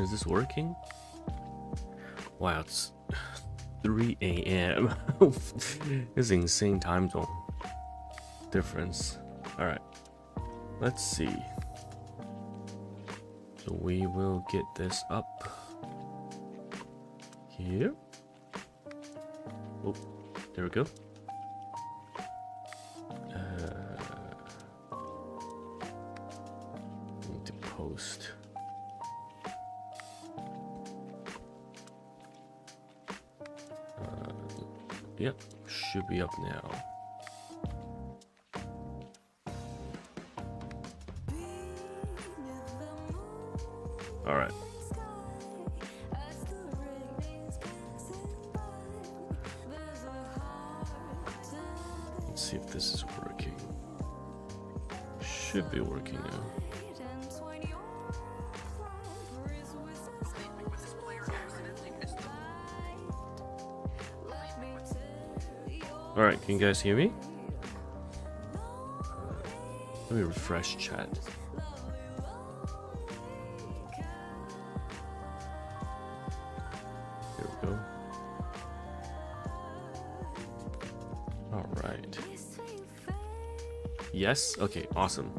Is this working? Wow, it's 3 a.m. It's insane time zone difference. Alright, let's see. So we will get this up here. Oh, there we go. Need to post. Yep, should be up now. All right. Let's see if this is working. Should be working now. All right, can you guys hear me? Let me refresh chat. There we go. All right. Yes? Okay, awesome.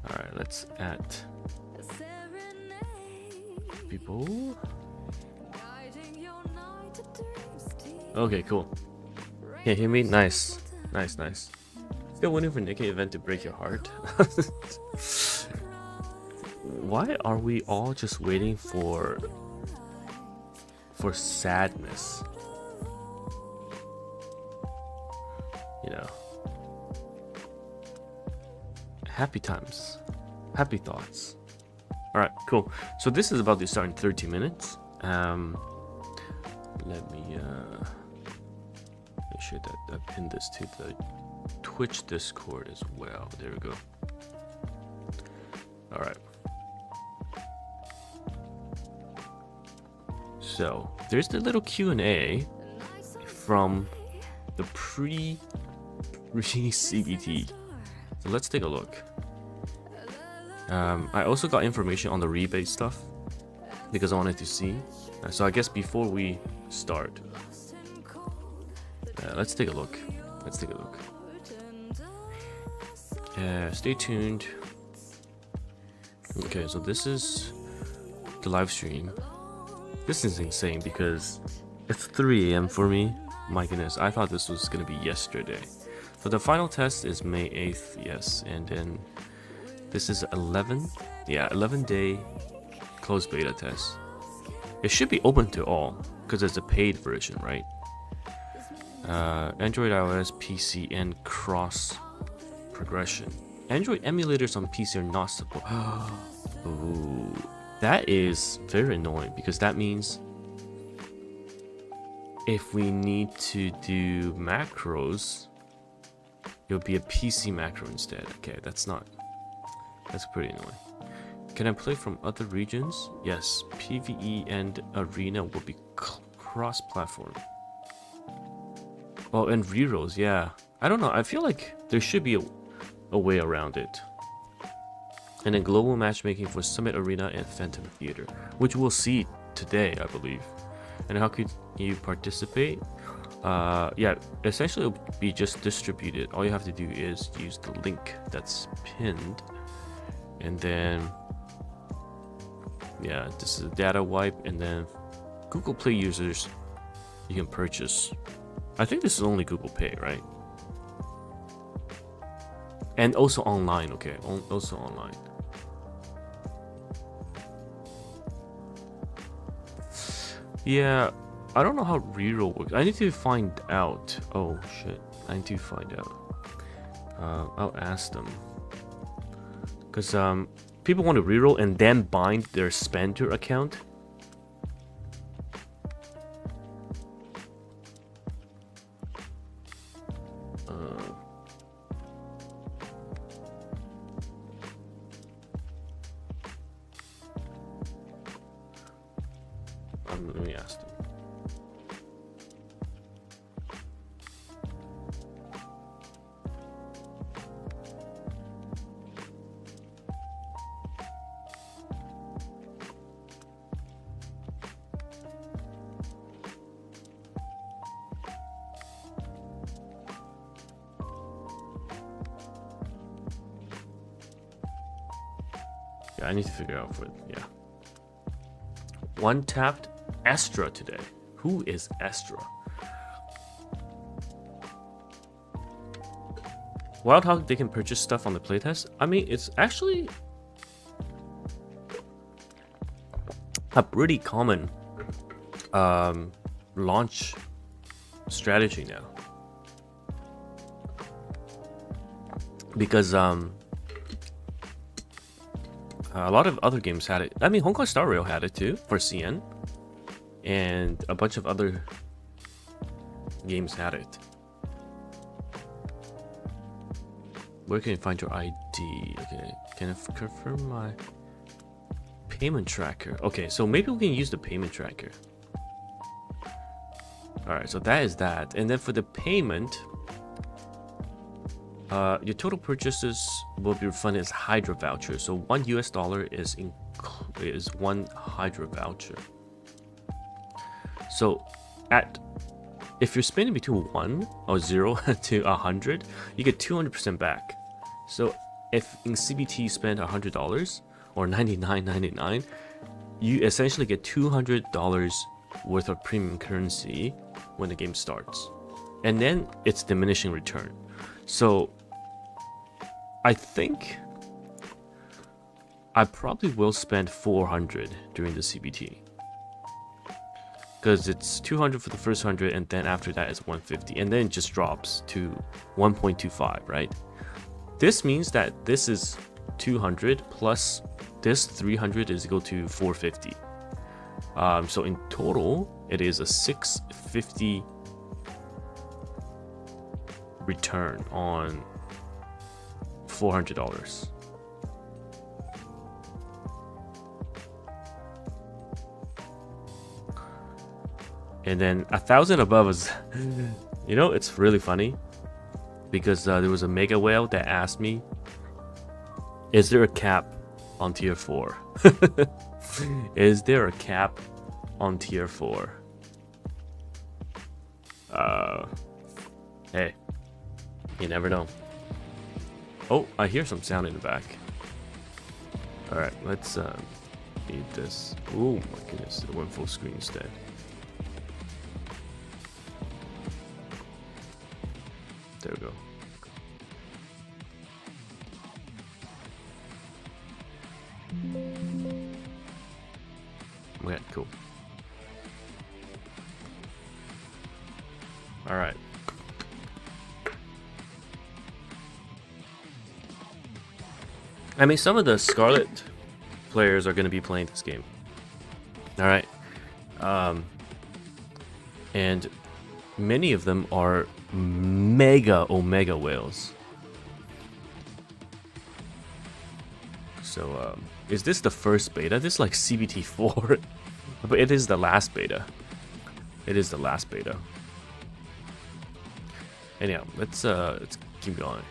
All right, let's add people. Okay, cool. Can you hear me? Nice. Nice, nice. Still waiting for Nikkei event to break your heart. Why are we all just waiting for sadness? You know. Happy times. Happy thoughts. Alright, cool. So this is about to start in 30 minutes. Let me make sure that I pin this to the Twitch Discord as well. There we go. All right. So there's the little Q&A from the pre-CBT. So let's take a look. I also got information on the rebate stuff because I wanted to see. So I guess before we start, let's take a look. Let's take a look. Stay tuned. Okay, so this is the live stream. This is insane because it's 3 a.m. for me. My goodness, I thought this was gonna be yesterday. So the final test is May 8th, yes, and then this is 11-day closed beta test. It should be open to all because it's a paid version, right? Android, iOS, PC, and cross progression. Android emulators on PC are not supported. Ooh, that is very annoying because that means if we need to do macros, it'll be a PC macro instead. Okay, that's pretty annoying. Can I play from other regions? Yes, PvE and Arena will be cross-platform. Oh, and rerolls, yeah. I don't know, I feel like there should be a way around it. And then global matchmaking for Summit Arena and Phantom Theater, which we'll see today, I believe. And how could you participate? Yeah, essentially it'll be just distributed. All you have to do is use the link that's pinned. And then, yeah, this is a data wipe. And then Google Play users, you can purchase. I think this is only Google Pay, right? And also online, okay, also online. Yeah, I don't know how Reroll works. I need to find out. Oh shit, I need to find out. I'll ask them. Because people want to reroll and then bind their spender account. Let me ask them. Yeah, I need to figure out for yeah. One tapped Estra today. Who is Estra? Wild Hog, they can purchase stuff on the playtest. I mean, it's actually a pretty common launch strategy now, because a lot of other games had it. I mean, Hong Kong Star Rail had it too for CN, and a bunch of other games had it. Where can you find your ID? Okay, can I confirm my payment tracker? Okay, so maybe we can use the payment tracker. Alright, so that is that. And then for the payment, your total purchases will be refunded as Hydra voucher. So $1 is one Hydra voucher. So if you're spending between 1 or 0 to 100, you get 200% back. So if in CBT you spend $100 or $99.99, you essentially get $200 worth of premium currency when the game starts. And then it's diminishing return. So I think I probably will spend 400 during the CBT. Because it's 200 for the first 100, and then after that it's 150, and then it just drops to 1.25, right? This means that this is 200 plus this 300 is equal to 450. So in total, it is a 650 return on $400. And then 1,000 above is, you know, it's really funny because there was a mega whale that asked me, is there a cap on tier 4? Is there a cap on tier 4? Hey, you never know. Oh, I hear some sound in the back. Alright, let's need this. Oh my goodness, it went full screen instead. There we go. Okay, cool. All right. I mean, some of the Scarlet players are going to be playing this game. All right. And many of them are mega omega whales. So is this the first beta? This is like CBT4, but it is the last beta. It is the last beta. Anyhow, let's keep going.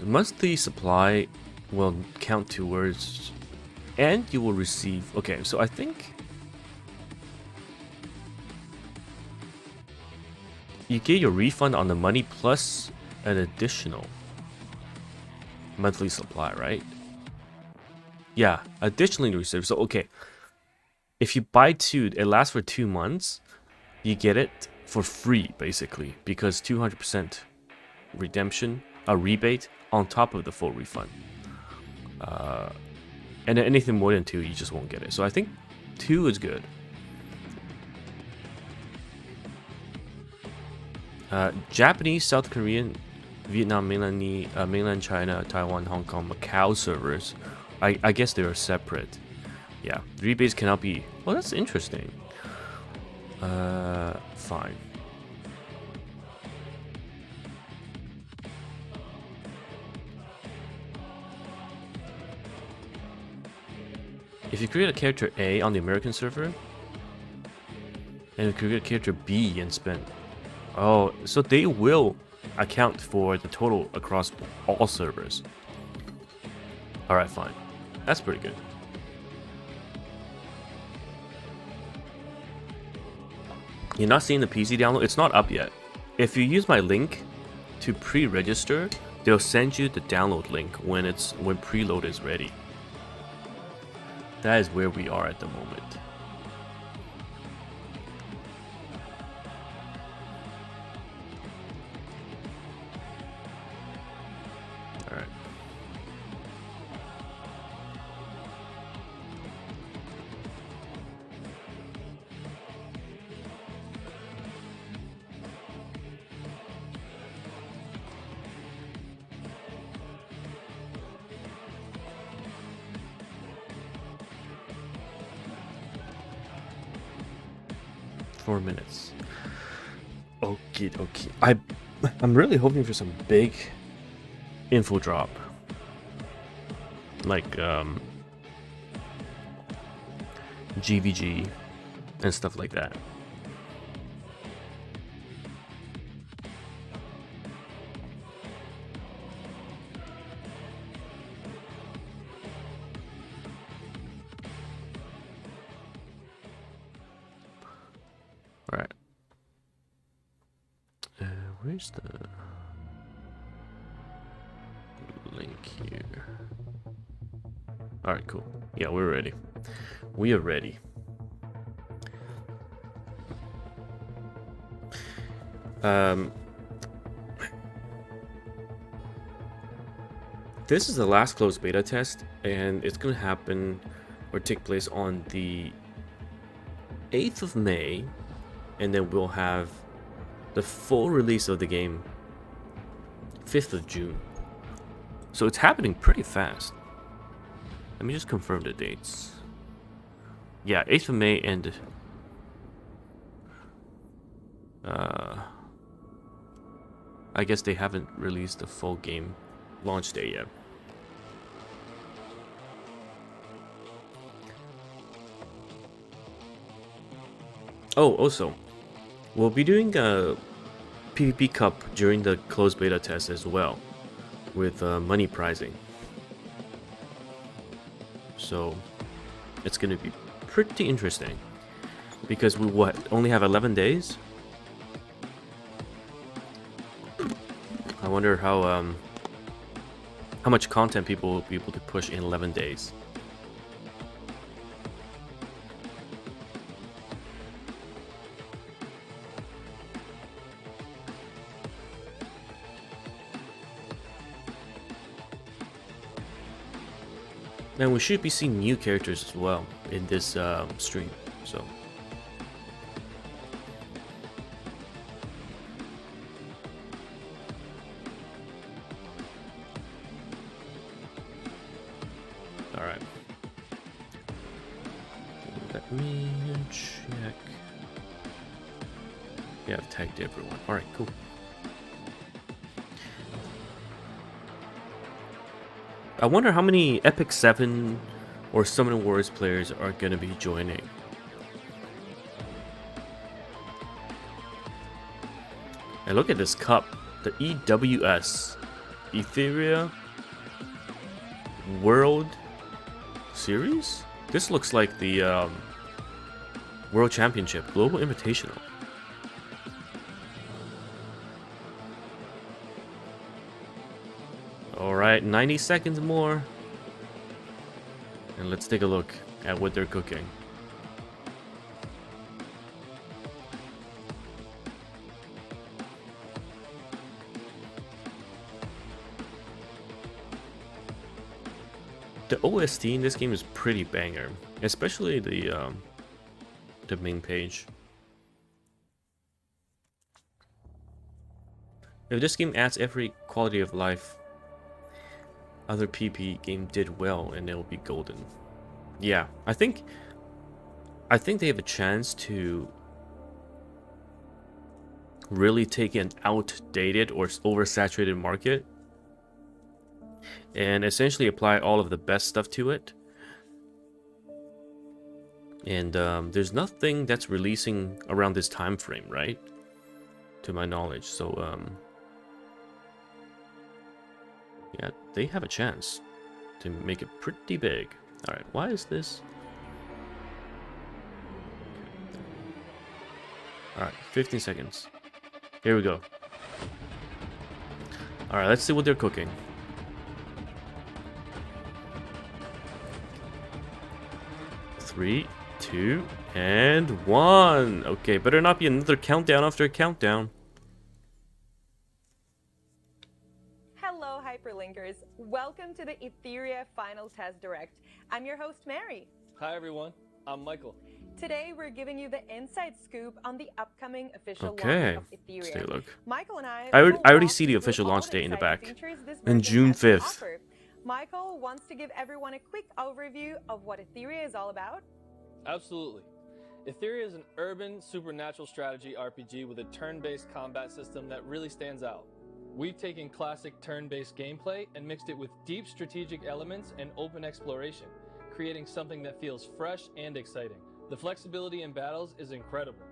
Monthly supply will count towards, and you will receive. Okay, so I think you get your refund on the money plus an additional monthly supply, right? Yeah, additionally receive. So okay, if you buy 2, it lasts for 2 months. You get it for free basically because 200% redemption, a rebate on top of the full refund. And then anything more than 2, you just won't get it. So I think 2 is good. Japanese, South Korean, Vietnam, mainland China, Taiwan, Hong Kong, Macau servers, I guess they are separate. Yeah, rebates cannot be. Well, that's interesting. Fine. If you create a character A on the American server, and you create a character B and spend, oh, so they will account for the total across all servers. All right, fine. That's pretty good. You're not seeing the PC download? It's not up yet. If you use my link to pre-register they'll send you the download link when preload is ready. That is where we are at the moment. All right. Four minutes. Okay. I'm really hoping for some big info drop, like GVG and stuff like that. All right. Where's the link here? All right, cool. Yeah, we're ready. We are ready. This is the last closed beta test, and it's gonna happen or take place on the 8th of May, and then we'll have the full release of the game 5th of June. So it's happening pretty fast. Let me just confirm the dates. Yeah, 8th of May, and I guess they haven't released the full game launch day yet. Oh, also, we'll be doing a PvP Cup during the closed beta test as well, with money prizing. So it's going to be pretty interesting, because we only have 11 days. I wonder how much content people will be able to push in 11 days. And we should be seeing new characters as well in this stream, so. Alright. Let me check. Yeah, I've tagged everyone. Alright, cool. I wonder how many Epic 7 or Summon Wars players are going to be joining. And look at this cup, the EWS, Etheria World Series? This looks like the World Championship, Global Invitational. Alright, 90 seconds more. And let's take a look at what they're cooking. The OST in this game is pretty banger, especially the main page. If this game adds every quality of life other PP game did well, and it'll be golden. Yeah, I think they have a chance to really take an outdated or oversaturated market and essentially apply all of the best stuff to it. And there's nothing that's releasing around this time frame, right? To my knowledge. So yeah, they have a chance to make it pretty big. Alright, why is this? Alright, 15 seconds. Here we go. Alright, let's see what they're cooking. Three, 2, and 1. Okay, better not be another countdown after a countdown. Hello, Hyperlinkers. Welcome to the Etheria Final Test Direct. I'm your host, Mary. Hi, everyone. I'm Michael. Today, we're giving you the inside scoop on the upcoming official launch of Etheria. Let's take a look. Michael and I already see the official launch date in the back. On June 5th. Michael wants to give everyone a quick overview of what Etheria is all about. Absolutely. Etheria is an urban supernatural strategy RPG with a turn-based combat system that really stands out. We've taken classic turn-based gameplay and mixed it with deep strategic elements and open exploration, creating something that feels fresh and exciting. The flexibility in battles is incredible.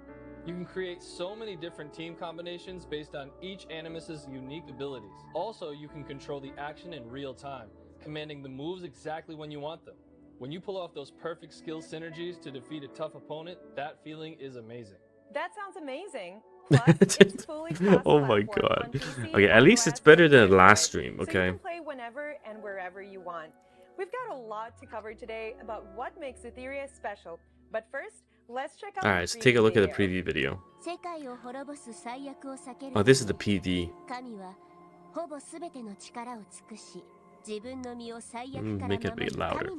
You can create so many different team combinations based on each Animus's unique abilities. Also, you can control the action in real time, commanding the moves exactly when you want them. When you pull off those perfect skill synergies to defeat a tough opponent, that feeling is amazing. That sounds amazing. Plus, it's fully oh my god. Okay, at least it's better than the last stream, okay? So you can play whenever and wherever you want. We've got a lot to cover today about what makes Etheria special. But first, let's check out. Alright, let's take a look at the preview video. Oh, this is the PD. Make it a bit louder.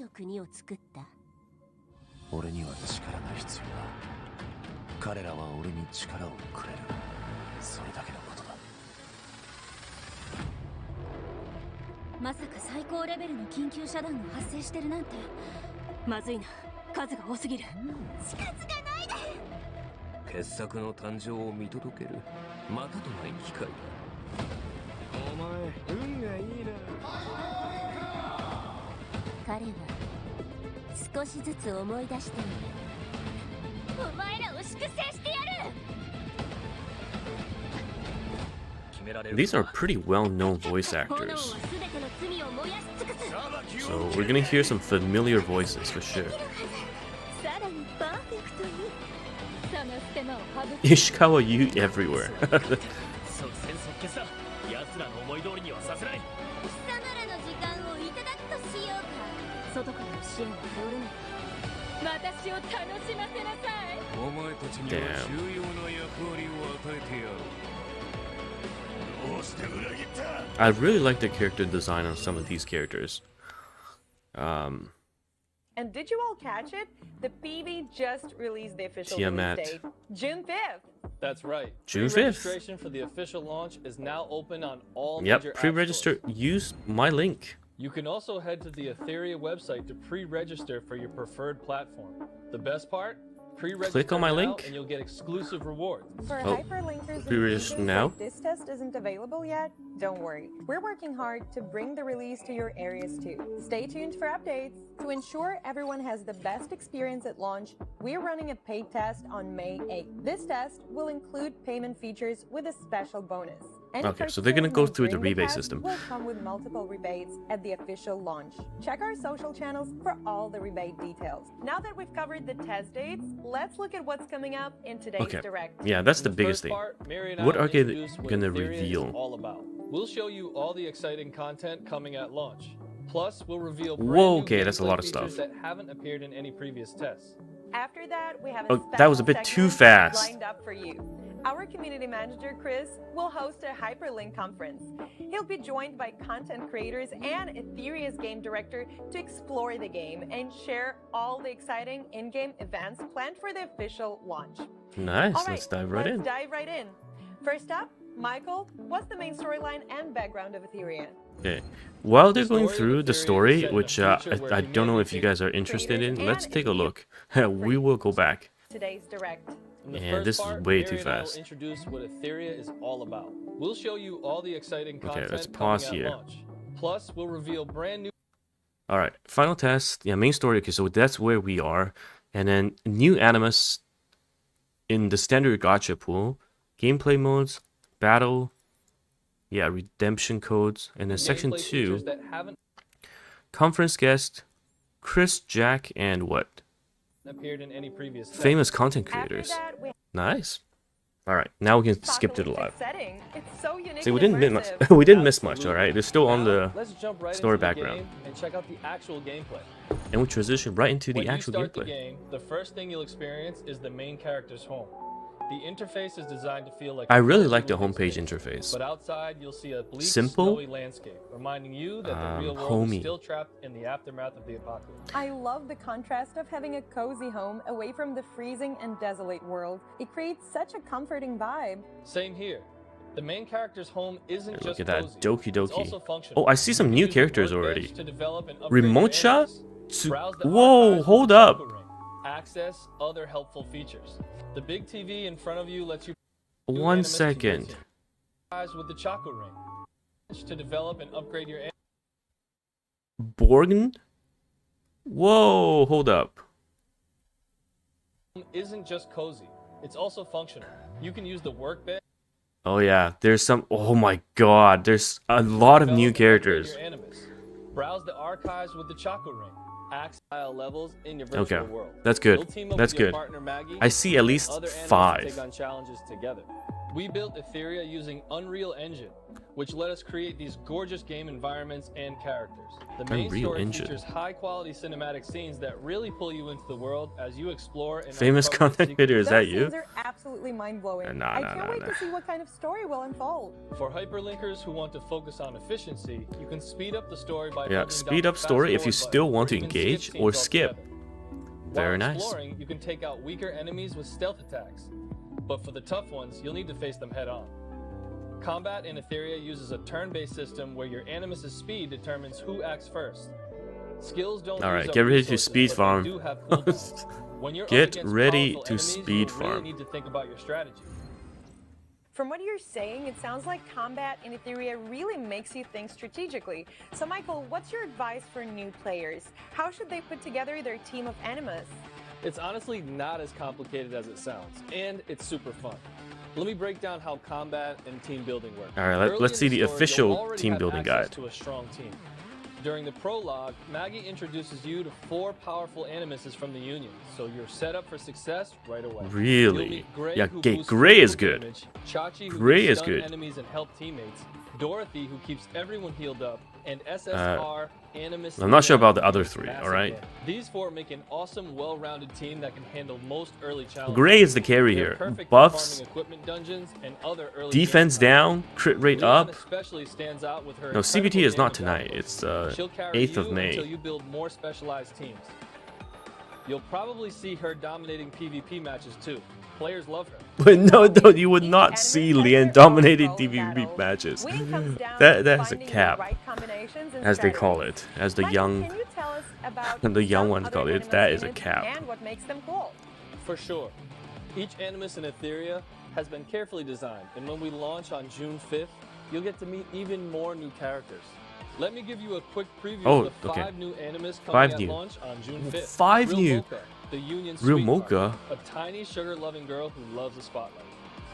These are pretty well-known voice actors. So we're gonna hear some familiar voices for sure. Ishikawa Yu everywhere. Damn. I really like the character design on some of these characters. And did you all catch it? The PV just released the official Tiamat. release date, June 5th. That's right. June 5th. Registration for the official launch is now open on all major app pre-register. stores. Use my link. You can also head to the Etheria website to pre-register for your preferred platform. The best part? Click on my link and you'll get exclusive rewards. For Hyperlinkers pre-register now. This test isn't available yet. Don't worry. We're working hard to bring the release to your areas too. Stay tuned for updates. To ensure everyone has the best experience at launch, we're running a paid test on May 8th. This test will include payment features with a special bonus. Okay, so they're gonna go through the rebate system. Will come with multiple rebates at the official launch. Check our social channels for all the rebate details. Now that we've covered the test dates, let's look at what's coming up in today's direct. Yeah, that's the biggest thing. What are they gonna reveal? All about. We'll show you all the exciting content coming at launch. Plus, we'll reveal okay, that's a lot of stuff that haven't appeared in any previous tests. After that, we have a that was a bit too fast. Lined up for you. Our community manager, Chris, will host a Hyperlink conference. He'll be joined by content creators and Etheria's game director to explore the game and share all the exciting in-game events planned for the official launch. Nice, All right, let's dive right in. First up, Michael, what's the main storyline and background of Etheria? Okay, while they're going through the story, which I don't know if you guys are interested in, let's take a look. We will go back. Today's direct. And this is way too fast. Introduce what Etheria is all about. We'll show you all the exciting content. Okay, let's pause here. Launch. Plus, we'll reveal brand new. All right, final test. Yeah, main story. Okay, so that's where we are, and then new Animus in the standard gacha pool, gameplay modes, battle, yeah, redemption codes, and then section 2, conference guest, Chris, Jack, and what? Appeared in any previous famous content creators. Nice. All right, now we can skip to the Apocalyptic live. setting. It's so unique See, we and didn't miss immersive. much. We didn't miss much. All right, they're still on Now, the let's jump right story into the background. game and check out the actual gameplay. and we transition right into the When you actual start gameplay. the game, the first thing you'll experience is the main character's home. The interface is designed to feel like I a really cozy like the living homepage space. interface. But outside, you'll see a bleak, Simple, snowy landscape, reminding you that the real world homey. is still trapped in the aftermath of the apocalypse. I love the contrast of having a cozy home away from the freezing and desolate world. It creates such a comforting vibe. Same here. The main character's home isn't Look just at that, cozy, Doki it's Doki. also functional. Oh, I see some You can new use the characters workbench already. to develop and upgrade your Remocha? animus, browse the Whoa, archives hold with the up. Choco Ring, access other helpful features. The big TV in front of you lets you do 1 Animus second. conversion. Eyes with the Choco Ring to develop and upgrade your Borgn? Whoa, hold up. isn't just cozy, it's also functional. You can use the workbench. Oh yeah, there's some. Oh my god, there's a lot of new develop and upgrade characters. your Animus. Browse the archives with the Choco Ring. Access levels in your virtual Okay, world. that's You'll good. team up That's with your good. partner Maggie I see at and least other Animus to 5. take on challenges together. We built Etheria using Unreal Engine, which let us create these gorgeous game environments and characters. The main Unreal story Engine. features high-quality cinematic scenes that really pull you into the world as you explore and Famous uncover the content secrets. creator, is that Those you? scenes are absolutely mind-blowing. Nah, I nah, can't nah, wait nah. to see what kind of story will unfold. For hyperlinkers who want to focus on efficiency, you can speed up the story by Yeah, holding speed down up the story if you fast-forward still button, want to or you can engage skip or scenes skip. altogether. Very While nice. exploring, you can take out weaker enemies with stealth attacks, but for the tough ones, you'll need to face them head on. Combat in Etheria uses a turn-based system where your Animus' speed determines who acts first. Skills don't All use right, up get ready to resources, speed but they farm. do have cooldowns. When you're up Get against ready powerful to enemies, speed you'll really farm. need to think about your strategy. From what you're saying, it sounds like combat in Etheria really makes you think strategically. So Michael, what's your advice for new players? How should they put together their team of Animus? It's honestly not as complicated as it sounds, and it's super fun. Let me break down how combat and team building work. All right, Early let's see in the story, you'll official already team have building access guide. to a strong team. During the prologue, Maggie introduces you to 4 powerful Animuses from the Union, so you're set up for success right away. Really? You'll meet Gray, Yeah, who Gray- boosts Gray is physical good. damage, Chachi, who Gray can is stun good. enemies and help teammates, Dorothy, who keeps everyone healed up, and SSR, Animus. I'm not sure about the Leon, other who's 3, massive alright? hit. These 4 make an awesome, well-rounded team that can handle most early challenges. Gray is the carry They're here. perfect for Buffs, farming equipment dungeons and other early defense game down, crit rate Leon up. especially stands out with her No, CBT incredible is not game of tonight. Outposts. It's She'll carry 8th of you May. until you build more specialized teams. You'll probably see her dominating PvP matches too. Players love her. But no, you would Each not Animus see has Lian their own dominating role in DVB battle. matches. Winning comes down That to is a finding the cap, right combinations and as they call strategies. it, as the Michael, young. can you tell us about The young some ones other call it. Animus That is a units cap. and what makes them cool? For sure. Each Animus in Etheria has been carefully designed, and when we launch on June 5th, you'll get to meet even more new characters. Let me give you a quick preview Oh, of the 5 okay. new Animus 5 coming at new. launch on June 5th. 5 Real new. Mocha, the Union Real sweetheart, Mocha? a tiny sugar-loving girl who loves the spotlight.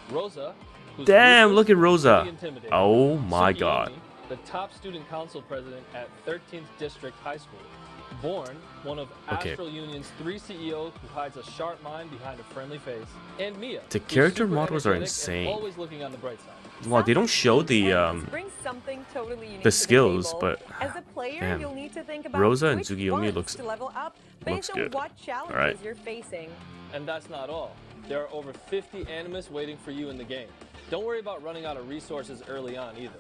Rosa, who's Damn, ruthless look at and Rosa. pretty intimidating. Oh my Tsukiyomi, god. the top student council president at 13th District High School. Born, one of Okay. Astral Union's 3 CEOs who hides a sharp mind behind a friendly face. And Mia, The who's character super models are energetic and insane. always looking on the bright side. Well, they don't show the Animus brings something totally unique to skills, table. but as a player, damn. you'll need to think about Rosa and which Tsukiyomi ones looks- to level up looks based on good. what challenges Alright. you're facing. And that's not all. There are over 50 Animus waiting for you in the game. Don't worry about running out of resources early on either.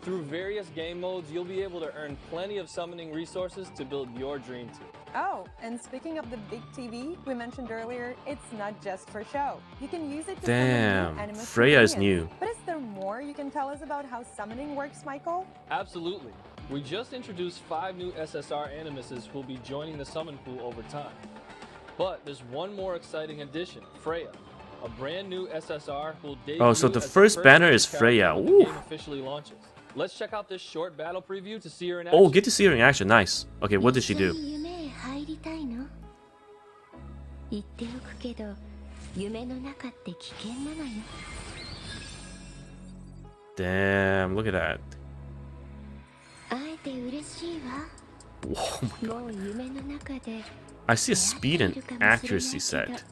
Through various game modes, you'll be able to earn plenty of summoning resources to build your dream team. Oh, and speaking of the big TV we mentioned earlier, it's not just for show. You can use it to Damn, summon new Animus Freya is companions. new. But is there more you can tell us about how summoning works, Michael? Absolutely. We just introduced 5 new SSR Animuses who will be joining the summon pool over time. But there's one more exciting addition, Freya, a brand new SSR who will debut Oh, so the as first banner main is character Freya. when the Ooh. game officially launches. Let's check out this short battle preview to see her in action. Oh, get to see her in action. Nice. Okay, what did she do? 夢へ入りたいの？言っておくけど、夢の中って危険なのよ。 Damn, look at that. 会えて嬉しいわ。 Whoa. もう夢の中で I see a speed and accuracy set.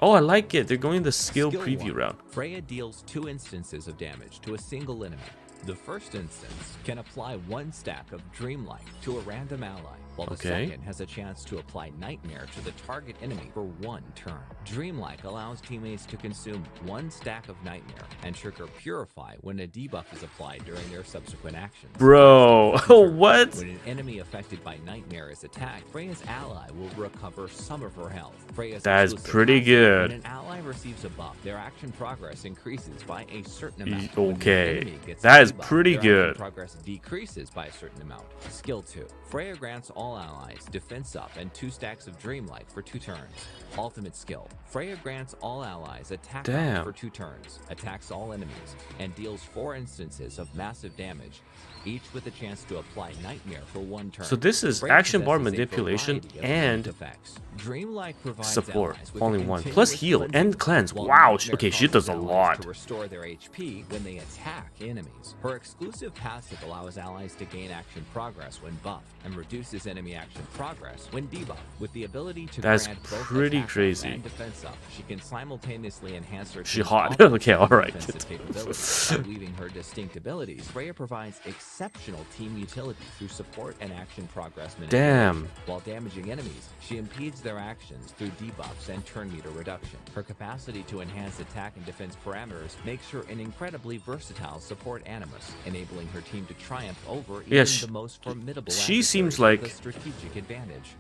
Oh, I like it. They're going the skill preview 1. route. Freya deals 2 instances of damage to a single enemy. The first instance can apply 1 stack of Dreamlight to a random ally, while the second has a chance to apply Nightmare to the target enemy for 1 turn. Dreamlight allows teammates to consume 1 stack of Nightmare and trigger Purify when a debuff is applied during their subsequent actions. Bro, what? When an enemy affected by Nightmare is attacked, Freya's ally will recover some of her health. Freya's That's exclusive pretty passive, good. When an ally receives a buff, their action progress increases by a certain amount. Okay, that is pretty good. Progress decreases by a certain amount. Skill 2. Freya grants all allies defense up and 2 stacks of Dreamlight for 2 turns. Ultimate skill. Freya grants all allies attack up for 2 turns, attacks all enemies, and deals 4 instances of massive damage, each with a chance to apply Nightmare for 1 turn. So this is Freya action bar possesses a manipulation variety of and effects. Dreamlight provides support. allies with Only a 1. Plus continuous heal cleansing, and cleanse. while Wow. Nightmare Okay, she does a causes allies lot. to restore their HP when they attack enemies. Her exclusive passive allows allies to gain action progress when buffed and reduces enemy action progress when debuffed. With the ability to That's grant both pretty attack up crazy. and defense up, she can simultaneously enhance her She team's hot. offensive Okay, all and right. defensive capabilities. By weaving her distinct abilities, Freya provides exceptional team utility through support and action progress manipulation. Damn. While damaging enemies, she impedes their actions through debuffs and turn meter reduction. Her capacity to enhance attack and defense parameters makes her an incredibly versatile support Animus, enabling her team to triumph over even the most formidable she seems adversaries like with a strategic advantage.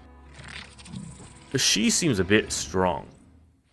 She seems a bit strong.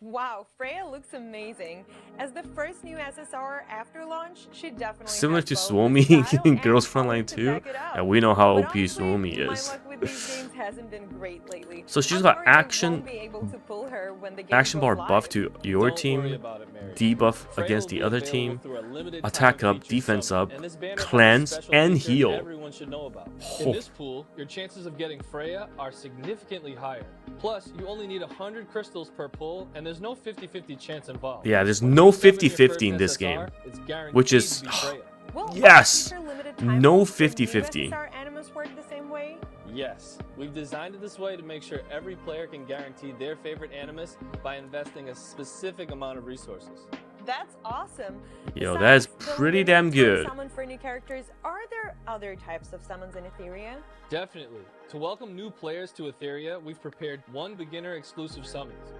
Wow, Freya looks amazing. As the first new SSR after launch, she definitely Similar has to both Suomi the style in and Girls color Frontline to 2. back it up. Yeah, we know how But OP honestly, Suomi my is. luck with these games hasn't been great lately. So she's I'm got worried I action won't be able to pull her when the game action bar goes live. buff to your Don't worry team, about it, Mary. debuff Freya against will the be other available team, through a limited attack time up, featured defense summon, up, and this banner has a cleanse, special and feature heal. Everyone should know about. Oh. In this pool, your chances of getting Freya are significantly higher. Plus, you only need 100 crystals per pull, and there's no 50-50 chance involved. Yeah, there's When no you summon your 50-50 first in this SSR, game, it's guaranteed which to is be Freya. Will yes, future limited time no events for new 50-50. SSR Animus work the same way? Yes, we've designed it this way to make sure every player can guarantee their favorite Animus by investing a specific amount of resources. That's awesome. Yo, that is Besides the pretty limited damn time good. Summon for new characters, are there other types of summons in Etheria? Definitely. To welcome new players to Etheria, we've prepared 1 beginner exclusive summons.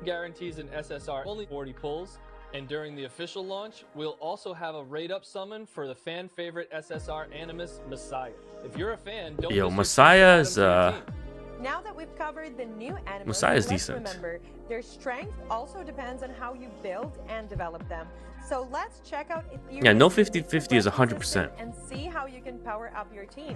Guarantees an SSR only 40 pulls, and during the official launch, we'll also have a raid-up summon for the fan favorite SSR Animus Messiah. If you're a fan, don't Yo, miss your Messiah chance is, to add him to your team. Now that we've covered the new Animus, Messiah is let's decent. remember, their strength also depends on how you build and develop them. So let's check out Etheria's Yeah, no new 50-50 is progression 100%. system and see how you can power up your team.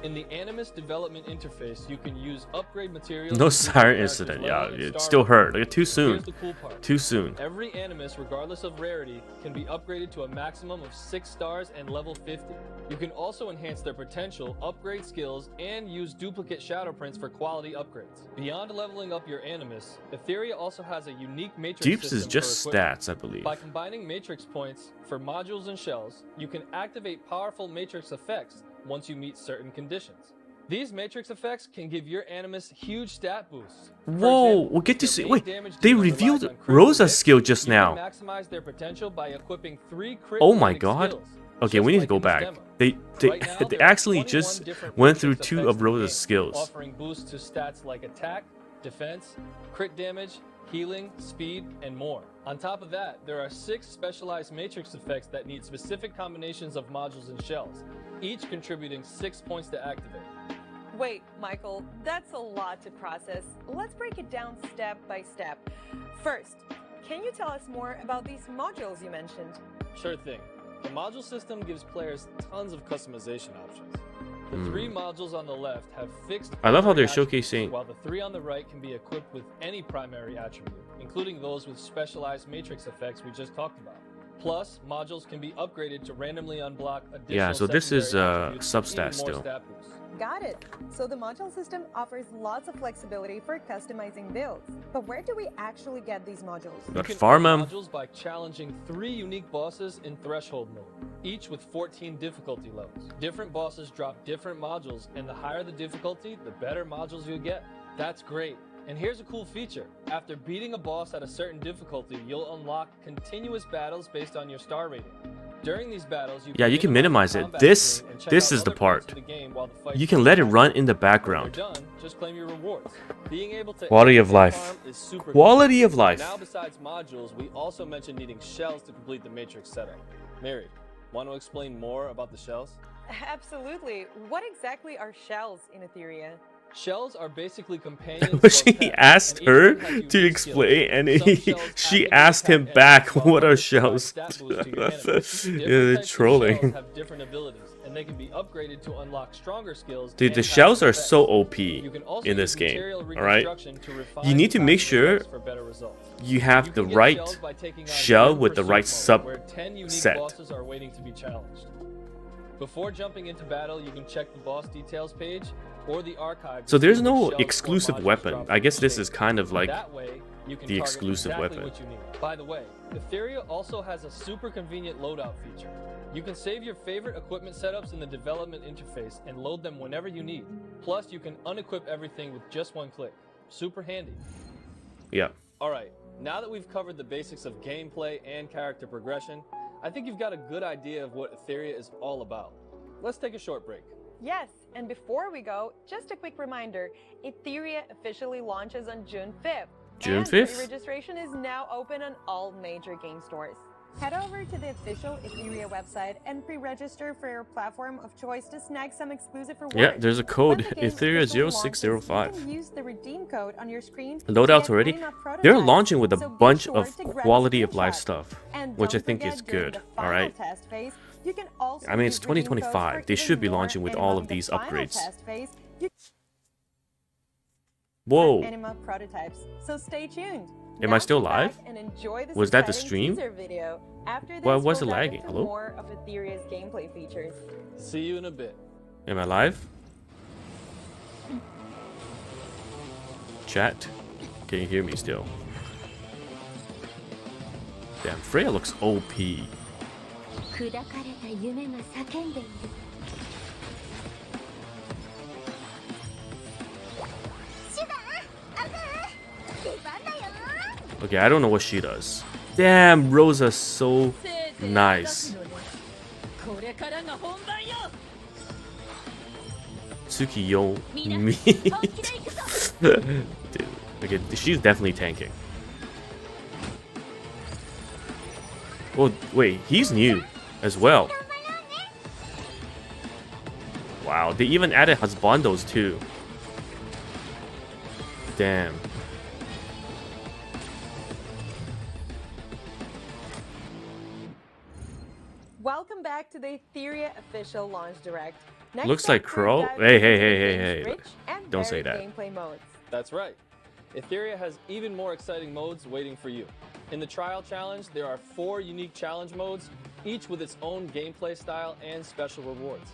In the Animus development interface, you can use upgrade materials. No to boost your siren character's incident. level Yeah, and it star still rating. hurt. Like, too Here's soon. the cool part. Too soon. Every Animus, regardless of rarity, can be upgraded to a maximum of 6 stars and level 50. You can also enhance their potential, upgrade skills, and use duplicate shadow prints for quality upgrades. Beyond leveling up your Animus, Etheria also has a unique matrix Deeps system is just for equipment. stats, I believe. By combining matrix points for modules and shells, you can activate powerful matrix effects once you meet certain conditions. These matrix effects can give your Animus huge stat boosts. For Whoa, example, we'll get to if see. your Wait, main damage they dealer relies revealed on critical Rosa's hits, skill just you now. can maximize their potential by equipping 3 crit Oh my damage god. skills, Okay, just we need to like go in this back. demo. They Right now, they there are actually 21 just different went through matrix 2 effects of in the Rosa's game, skills. offering boosts to stats like attack, defense, crit damage, healing, speed, and more. On top of that, there are 6 specialized matrix effects that need specific combinations of modules and shells, each contributing 6 points to activate. Wait, Michael, that's a lot to process. Let's break it down step by step. First, can you tell us more about these modules you mentioned? Sure thing. The module system gives players tons of customization options. The 3 modules on the left have fixed I love how they're primary attributes, showcasing- while the 3 on the right can be equipped with any primary attribute, including those with specialized matrix effects we just talked about. Plus, modules can be upgraded to randomly unblock additional Yeah, so this is, secondary attributes with substat even more still. stat boosts. Got it. So the module system offers lots of flexibility for customizing builds. But where do we actually get these modules? Got You can farm earn 'em. modules by challenging 3 unique bosses in threshold mode, each with 14 difficulty levels. Different bosses drop different modules, and the higher the difficulty, the better modules you get. That's great. And here's a cool feature. After beating a boss at a certain difficulty, you'll unlock continuous battles based on your star rating. During these battles, Yeah, you can minimize it. This is the part. You can let it run in the background. Done, just claim your rewards. Being able to Quality of life. Quality of life. Now, besides modules, we also mentioned needing shells to complete the matrix setup. Mary, want to explain more about the shells? Absolutely. What exactly are shells in Etheria? Shells are basically companions. But she asked her to explain, and she asked him back, "What are shells?" Yeah, they're trolling. Have different abilities, and they can be upgraded to unlock stronger skills. Dude, the shells are so OP in this game. All right, you need to make sure you have the right shell with the right subset. Before jumping into battle, you can check the boss details page or the archive. So there's no exclusive weapon. I guess this is kind of like the exclusive weapon. By the way, Etheria also has a super convenient loadout feature. You can save your favorite equipment setups in the development interface and load them whenever you need. Plus, you can unequip everything with just one click. Super handy. Yeah. Alright, now that we've covered the basics of gameplay and character progression, I think you've got a good idea of what Etheria is all about. Let's take a short break. Yes, and before we go, just a quick reminder, Etheria officially launches on June 5th. June 5th? Registration is now open on all major game stores. Head over to the official Etheria website and pre-register for your platform of choice to snag some exclusive rewards. Yeah, there's a code, Etheria 0605. Loadouts already? They're launching with a bunch of quality of life stuff, which I think is good, alright? I mean, it's 2025. They should be launching with all of these upgrades. Whoa! Anima prototypes. So stay tuned. Am I still live? Was that the stream? Why was it lagging? Hello? More of Etheria's gameplay features. See you in a bit. Am I live? Chat? Can you hear me still? Damn, Freya looks OP. Okay, I don't know what she does. Damn, Rosa's so nice. Tsukiyo meat. Dude, okay, she's definitely tanking. Oh, wait, he's new as well. Wow, they even added husbandos too. Damn. Welcome back to the Etheria official launch direct. Next Looks up, like we're Crow. diving Hey, into hey, the hey, hey, game's hey. rich and Don't say varied that. gameplay modes. That's right. Etheria has even more exciting modes waiting for you. In the trial challenge, there are 4 unique challenge modes, each with its own gameplay style and special rewards.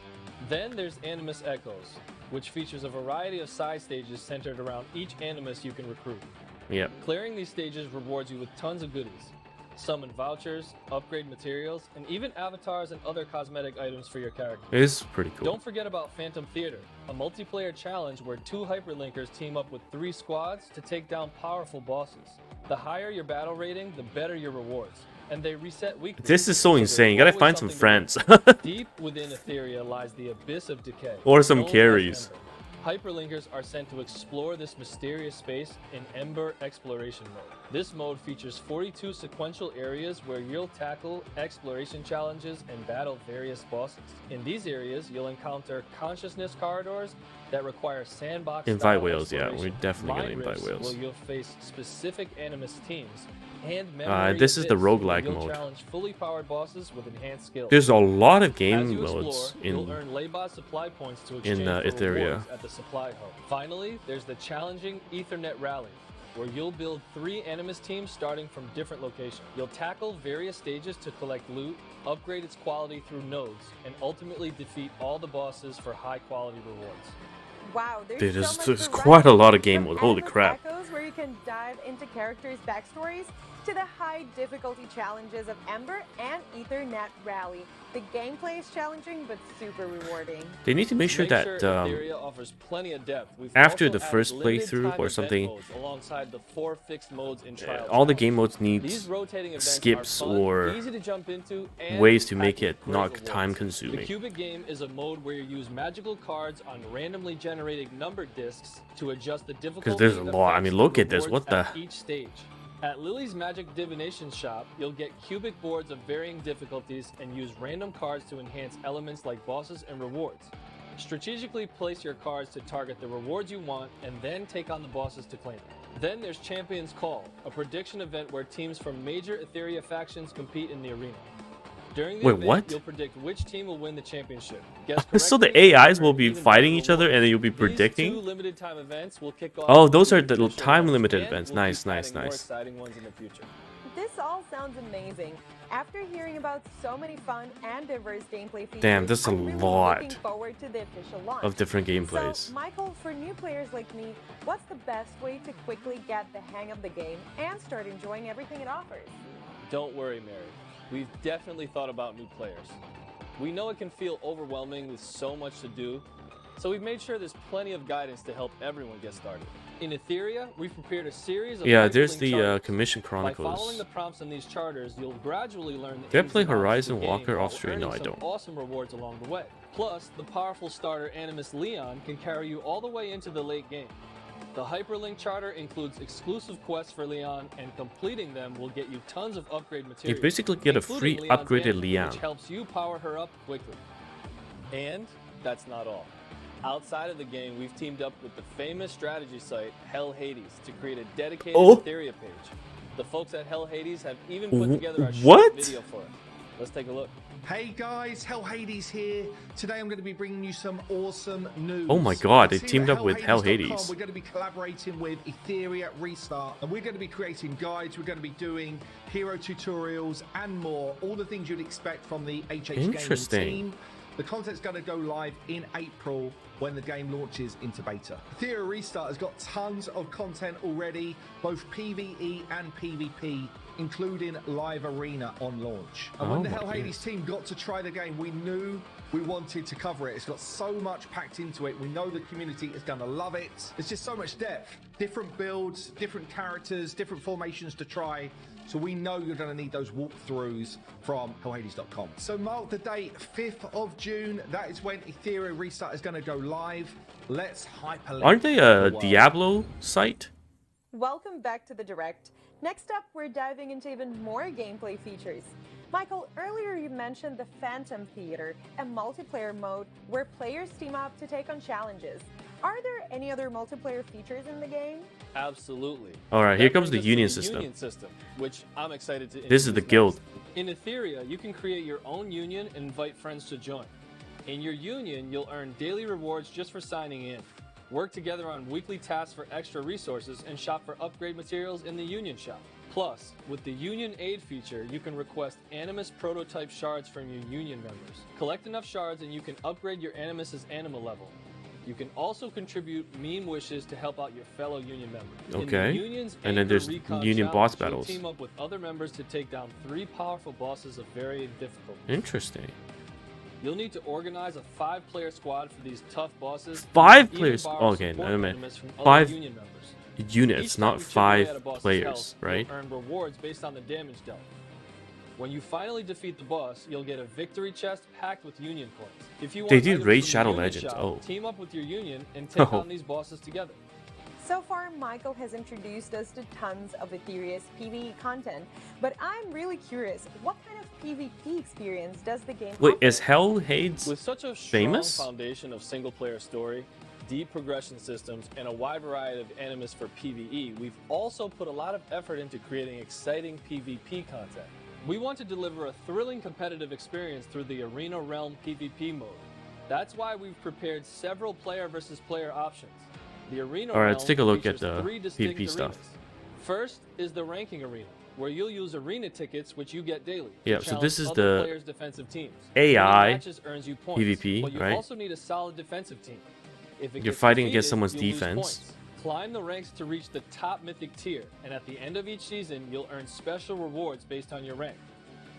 Then there's Animus Echoes, which features a variety of side stages centered around each Animus you can recruit. Yep. Clearing these stages rewards you with tons of goodies. Summon vouchers, upgrade materials, and even avatars and other cosmetic items for your character. It's pretty cool. Don't forget about Phantom Theater, a multiplayer challenge where 2 Hyperlinkers team up with 3 squads to take down powerful bosses. The higher your battle rating, the better your rewards. And they reset weekly. This is so insane. You gotta find some friends. Deep within Etheria lies the abyss of decay. Or some known as carries. Ember. Hyperlinkers are sent to explore this mysterious space in Ember Exploration Mode. This mode features 42 sequential areas where you'll tackle exploration challenges and battle various bosses. In these areas, you'll encounter consciousness corridors that require sandbox. Invite whales, yeah, we're definitely gonna invite whales. Where you'll face specific Animus teams. And this is the roguelike mode. Challenge fully powered bosses with enhanced skills. There's a lot of game As you modes explore, you'll earn Laybot supply points to in exchange for Etheria. rewards at the supply hub. Finally, there's the challenging Ethernet Rally, where you'll build 3 Animus teams starting from different locations. You'll tackle various stages to collect loot, upgrade its quality through nodes, and ultimately defeat all the bosses for high quality rewards. Wow, there's Dude, so much there's variety. quite a lot of game From mode. Holy Animus crap. Echoes, where you can dive into characters' backstories, to the high difficulty challenges of Ember and Ethernet Rally. The gameplay is challenging but super rewarding. They need to make sure that Etheria offers plenty of depth. We've after also the first added limited playthrough time or event something, modes alongside the 4 fixed modes in Trials all the Now. game modes need These rotating events skips are fun, or easy to jump into, and ways to make packed with it great not rewards. time The consuming. Cubic game is a mode where you use magical cards on randomly generated numbered discs to adjust the difficulty. there's a lot. I effects, mean, look and at this. rewards What the- at each stage. At Lily's Magic Divination Shop, you'll get cubic boards of varying difficulties and use random cards to enhance elements like bosses and rewards. Strategically place your cards to target the rewards you want and then take on the bosses to claim them. Then there's Champion's Call, a prediction event where teams from major Etheria factions compete in the arena. During the Wait, event, what? you'll predict which team will win the championship. Guess So the correctly, AIs will earn be even fighting better each other and then you'll be rewards. These predicting? 2 limited time events will kick off Oh, those are the traditional time-limited events, events. and we'll Nice, keep nice, adding more nice. exciting ones in the future. This all sounds amazing. After hearing about so many fun and diverse gameplay features, Damn, that's a I'm really lot looking forward to the official launch. of different So, gameplays. Michael, for new players like me, what's the best way to quickly get the hang of the game and start enjoying everything it offers? Don't worry, Mary. We've definitely thought about new players. We know it can feel overwhelming with so much to do, so we've made sure there's plenty of guidance to help everyone get started. In Etheria, we've prepared a series of Yeah, there's hyperlink the charters. Commission By following Chronicles. the prompts in these charters, you'll gradually learn the Did I ins play and outs of the Horizon game Walker while off stream? No, earning I some don't. awesome rewards along the way. Plus, the powerful starter Animus Leon can carry you all the way into the late game. The Hyperlink Charter includes exclusive quests for Leon, and completing them will get you tons of upgrade materials. You basically get a including free Leon's upgraded Ember, Leon. which helps you power her up quickly. And that's not all. Outside of the game, we've teamed up with the famous strategy site Hell Hades to create a dedicated Etheria page. The folks at Hell Hades have even put together a short What? video for it. Let's take a look. Hey guys, Hell Hades here. Today I'm going to be bringing you some awesome news. Oh my god, they Here teamed at up with Hell hellhades.com, Hades. We're going to be collaborating with Etheria Restart, and we're going to be creating guides, we're going to be doing hero tutorials and more. All the things you'd expect from the HH Gaming Interesting. team. The content's going to go live in April when the game launches into beta. Etheria Restart has got tons of content already, both PvE and PvP, including live arena on launch. And when Oh the my Hell Hades goodness. team got to try the game, we knew we wanted to cover it. It's got so much packed into it. We know the community is going to love it. There's just so much depth. Different builds, different characters, different formations to try. So we know you're going to need those walkthroughs from hellhades.com. So mark the date, 5th of June. That is when Etheria Restart is going to go live. Let's hyperlink. Aren't they a the world. Diablo site? Welcome back to the Direct. Next up, we're diving into even more gameplay features. Michael, earlier you mentioned the Phantom Theater, a multiplayer mode where players team up to take on challenges. Are there any other multiplayer features in the game? Absolutely. Alright, here That comes the brings us to union the system. Union system, which I'm excited to This is the introduce guild. next. In Etheria, you can create your own union and invite friends to join. In your union, you'll earn daily rewards just for signing in. Work together on weekly tasks for extra resources and shop for upgrade materials in the Union shop. Plus, with the Union Aid feature, you can request Animus prototype shards from your Union members. Collect enough shards and you can upgrade your Animus's animal level. You can also contribute meme wishes to help out your fellow Union members. In the Okay. Union's And then Anchor there's Recon Union Challenge, boss you'll battles. team up with other members to take down 3 powerful bosses of varying difficulty. Interesting. You'll need to organize a 5-player squad for these tough bosses. 5 Even players? borrow Okay, support I mean, Animus from other 5 Union members. units, Each not time you chip away at a 5 boss's players, health, right? You'll earn rewards based on the damage dealt. When you finally defeat the boss, you'll get a victory chest packed with Union coins. If you want They did items raid from the Shadow Union Legends, shop, oh. team up with your Union and take Oh. on these bosses together. So far, Michael has introduced us to tons of Etheria's PvE content, but I'm really curious, what kind of PvP experience does the game Wait, offer? is Hell Hades With such a strong famous? foundation of single-player story, deep progression systems, and a wide variety of Animus for PvE, we've also put a lot of effort into creating exciting PvP content. We want to deliver a thrilling competitive experience through the Arena Realm PvP mode. That's why we've prepared several player versus player options. The Arena Alright, let's Realm take a look at features the 3 distinct PvP stuff. arenas. First is the ranking arena, where you'll use arena tickets which you get daily. to Yeah, so this challenge is other the players' defensive teams. AI Winning matches earns you points, PvP, but you right? also need a solid defensive team. If it You're gets fighting against defeated, someone's you'll lose defense. points. Climb the ranks to reach the top mythic tier, and at the end of each season, you'll earn special rewards based on your rank.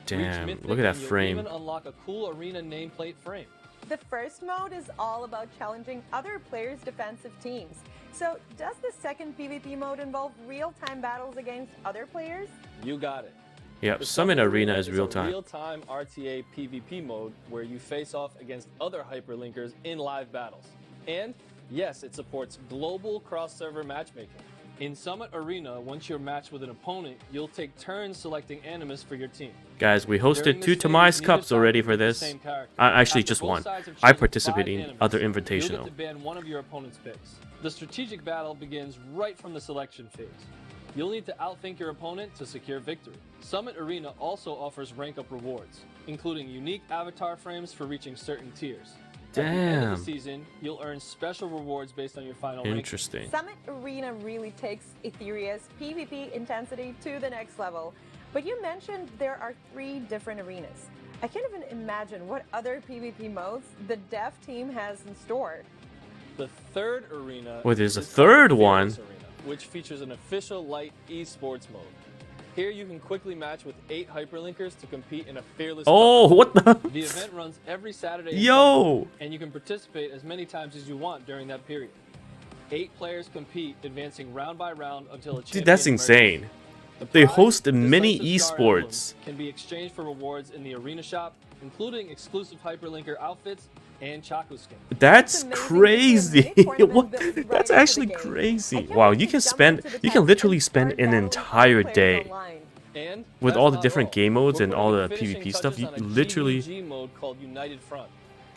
Damn, Mythic look at that and you'll frame. even unlock a cool arena nameplate frame. The first mode is all about challenging other players' defensive teams. So, does the second PvP mode involve real-time battles against other players? You got it. Yep, The Summit Arena is a real time. real-time RTA PvP mode where you face off against other Hyperlinkers in live battles. And yes, it supports global cross-server matchmaking. In Summit Arena, once you're matched with an opponent, you'll take turns selecting Animus for your team. Guys, we During hosted this 2 stage, TimaeuSS neither Cups side already can for pick the this. same character. Actually, After just both one. sides have I chosen participated 5 in Animus, other you'll get invitational. to ban one of your opponent's picks. The strategic battle begins right from the selection phase. You'll need to outthink your opponent to secure victory. Summit Arena also offers rank-up rewards, including unique avatar frames for reaching certain tiers. At the end of Damn. the season, you'll earn special rewards based on your final ranking. Interesting. Summit Arena really takes Etheria's PvP intensity to the next level. But you mentioned there are 3 different arenas. I can't even imagine what other PvP modes the dev team has in store. The third arena Wait, there's a is third called one? Fearless Arena, which features an official light esports mode. Here you can quickly match with 8 Hyperlinkers to compete in a fearless Oh, what the? The event runs every Saturday and Yo! Sunday, and you can participate as many times as you want during that period. 8 players compete, advancing round by round until a champion Dude, that's emerges. insane. The They prize, host many decisive star esports. emblems, can be exchanged for rewards in the arena shop, including exclusive Hyperlinker outfits and Chaku skins. That's It's amazing to see a crazy. mini tournament What? built right That's into actually the game. I crazy. can't Wow, wait you to can jump spend, into the you can test literally and spend start an battling other entire players day online. And with that's all the not different all. game modes We're and all putting the finishing PvP stuff. touches You on a literally. GVG mode called United Front.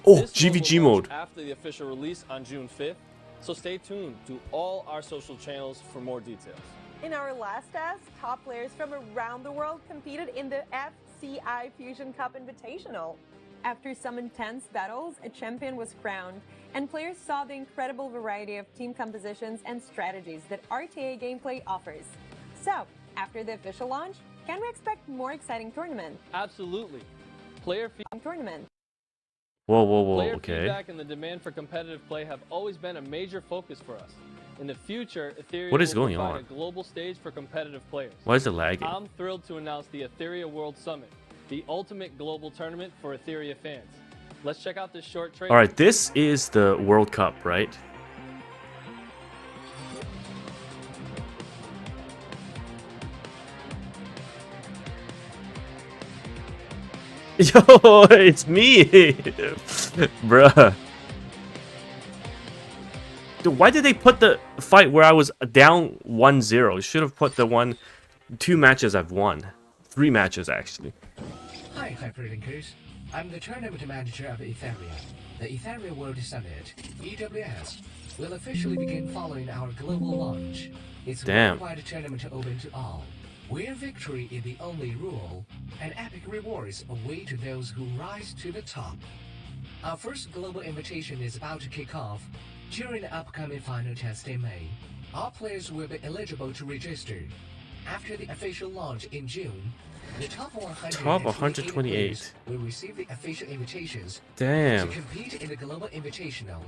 Oh, This GVG will launch mode. after the official release on June 5th, so stay tuned to all our social channels for more details. In our last test, top players from around the world competed in the FCI Fusion Cup Invitational. After some intense battles, a champion was crowned, and players saw the incredible variety of team compositions and strategies that RTA gameplay offers. So, after the official launch, can we expect more exciting tournament? Absolutely. Player Tournament. Whoa, whoa, whoa. Player Okay. feedback and the demand for competitive play have always been a major focus for us. In the future, Etheria What is will going provide on? a global stage for competitive players. Why is it lagging? I'm thrilled to announce the Etheria World Summit, the ultimate global tournament for Etheria fans. Let's check out this short trailer. All right, this is the World Cup, right? Yo, it's me, bruh. Dude, why did they put the fight where I was down 1-0? Should have put the 2 matches I've won. 3 matches actually. Hi, Hyperlinkers. I'm the tournament manager of Etheria. The Etheria World Summit, EWS, will officially begin following our global launch. It's a Damn. worldwide tournament open to all, where victory is the only rule, and epic rewards await to those who rise to the top. Our first global invitation is about to kick off during the upcoming final test in May. All players will be eligible to register. After the official launch in June, the top 128 players will receive the official invitations Damn. to compete in the Global Invitational.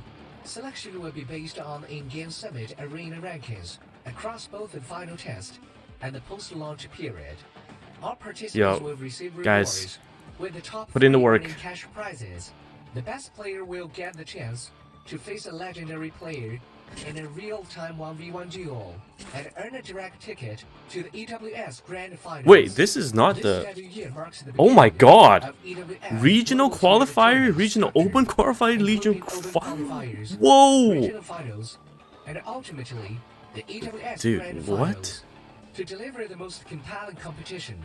Selection will be based on in-game Summit Arena rankings across both the final test and the post-launch period. All participants will receive guys, rewards with the top put in the 3 work. winning cash prizes. The best player will get the chance to face a legendary player in a real-time 1v1 duel and earn a direct ticket to the EWS Grand Finals. Wait, this is not This the. schedule year marks the Oh my beginning god! of EWS Regional Global qualifier, Tournament regional structure, open qualifier, regional. including open qualifiers, Whoa! regional finals, and ultimately the EWS Dude, Grand what? Finals. To deliver the most compelling competition,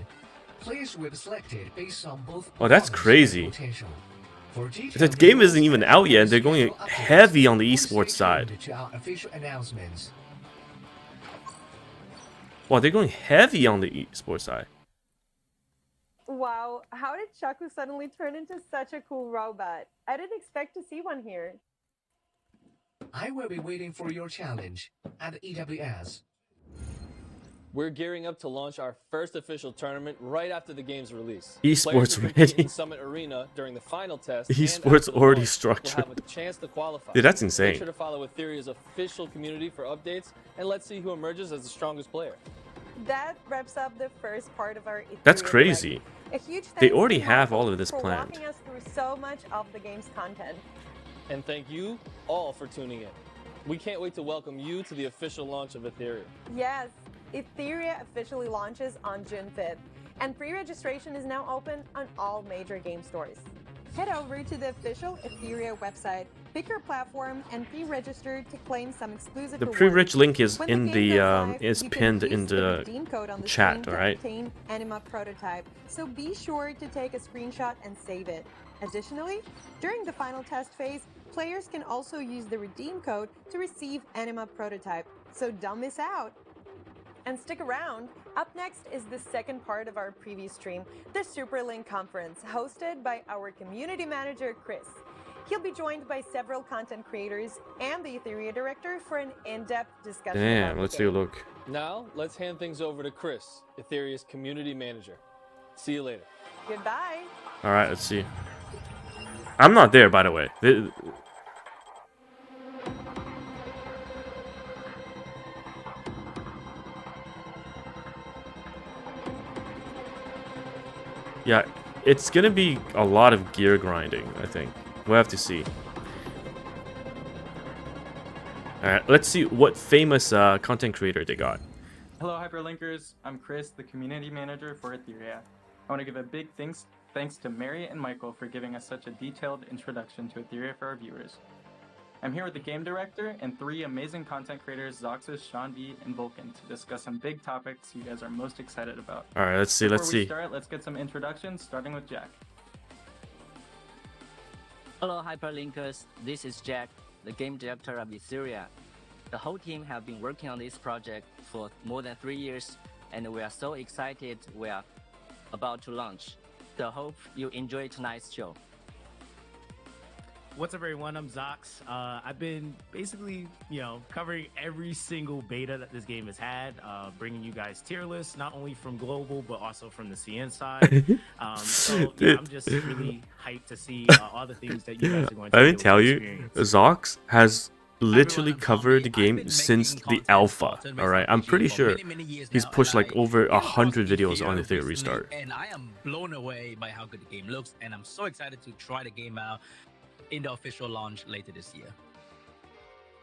players will be selected based on both Oh, that's performance crazy. and potential. For The detailed game rules isn't even and out yet. They're going schedule updates, heavy on the please esports stay side. tuned to our official announcements. Wow, they're going heavy on the esports side. Wow, how did Chaku suddenly turn into such a cool robot? I didn't expect to see one here. I will be waiting for your challenge at the EWS. We're gearing up to launch our first official tournament right after the game's release. Esports Players who compete ready. in Summit Arena during the final test Esports and already will structured. have a chance to qualify. Dude, that's Make insane. sure to follow Etheria's official community for updates, and let's see who emerges as the strongest player. That wraps up the first part of our Etheria That's Direct. crazy. A huge They thanks already to have Michael all of this for planned. walking us through so much of the game's content. And thank you all for tuning in. We can't wait to welcome you to the official launch of Etheria. Yes, Etheria officially launches on June 5th, and pre-registration is now open on all major game stores. Head over to the official Etheria website, pick your platform, and pre-register to claim some exclusive The rewards. pre-reg link is When in game the goes live, is you can pinned use in the redeem code on the chat, screen to alright? obtain Anima prototype, so be sure to take a screenshot and save it. Additionally, during the final test phase, players can also use the redeem code to receive Anima prototype, so don't miss out. And stick around. Up next is the second part of our preview stream, the Superlink Conference, hosted by our community manager, Chris. He'll be joined by several content creators and the Etheria director for an in-depth discussion. Damn, about let's the take a game. look. Now, let's hand things over to Chris, Etheria's community manager. See you later. Goodbye. All right, let's see. I'm not there, by the way. Yeah, it's gonna be a lot of gear grinding, I think. We'll have to see. Alright, let's see what famous content creator they got. Hello Hyperlinkers, I'm Chris, the community manager for Etheria. I want to give a big thanks to Mary and Michael for giving us such a detailed introduction to Etheria for our viewers. I'm here with the game director and 3 amazing content creators, Zoxus, Sean B, and Vulcan, to discuss some big topics you guys are most excited about. Alright, let's see, Before let's we see. start, let's get some introductions, starting with Jack. Hello Hyperlinkers, this is Jack, the game director of Etheria. The whole team have been working on this project for more than 3 years, and we are so excited we are about to launch. So hope you enjoy tonight's show. What's up, everyone? I'm Zox. I've been basically, covering every single beta that this game has had, bringing you guys tier lists, not only from global, but also from the CN side. I'm just really hyped to see all the things that you guys are going to Let me be able tell to you, experience. Zox has literally covered the game since the alpha. Alright, I'm pretty sure he's pushed like over 100 videos on Etheria Restart. And I am blown away by how good the game looks, and I'm so excited to try the game out in the official launch later this year.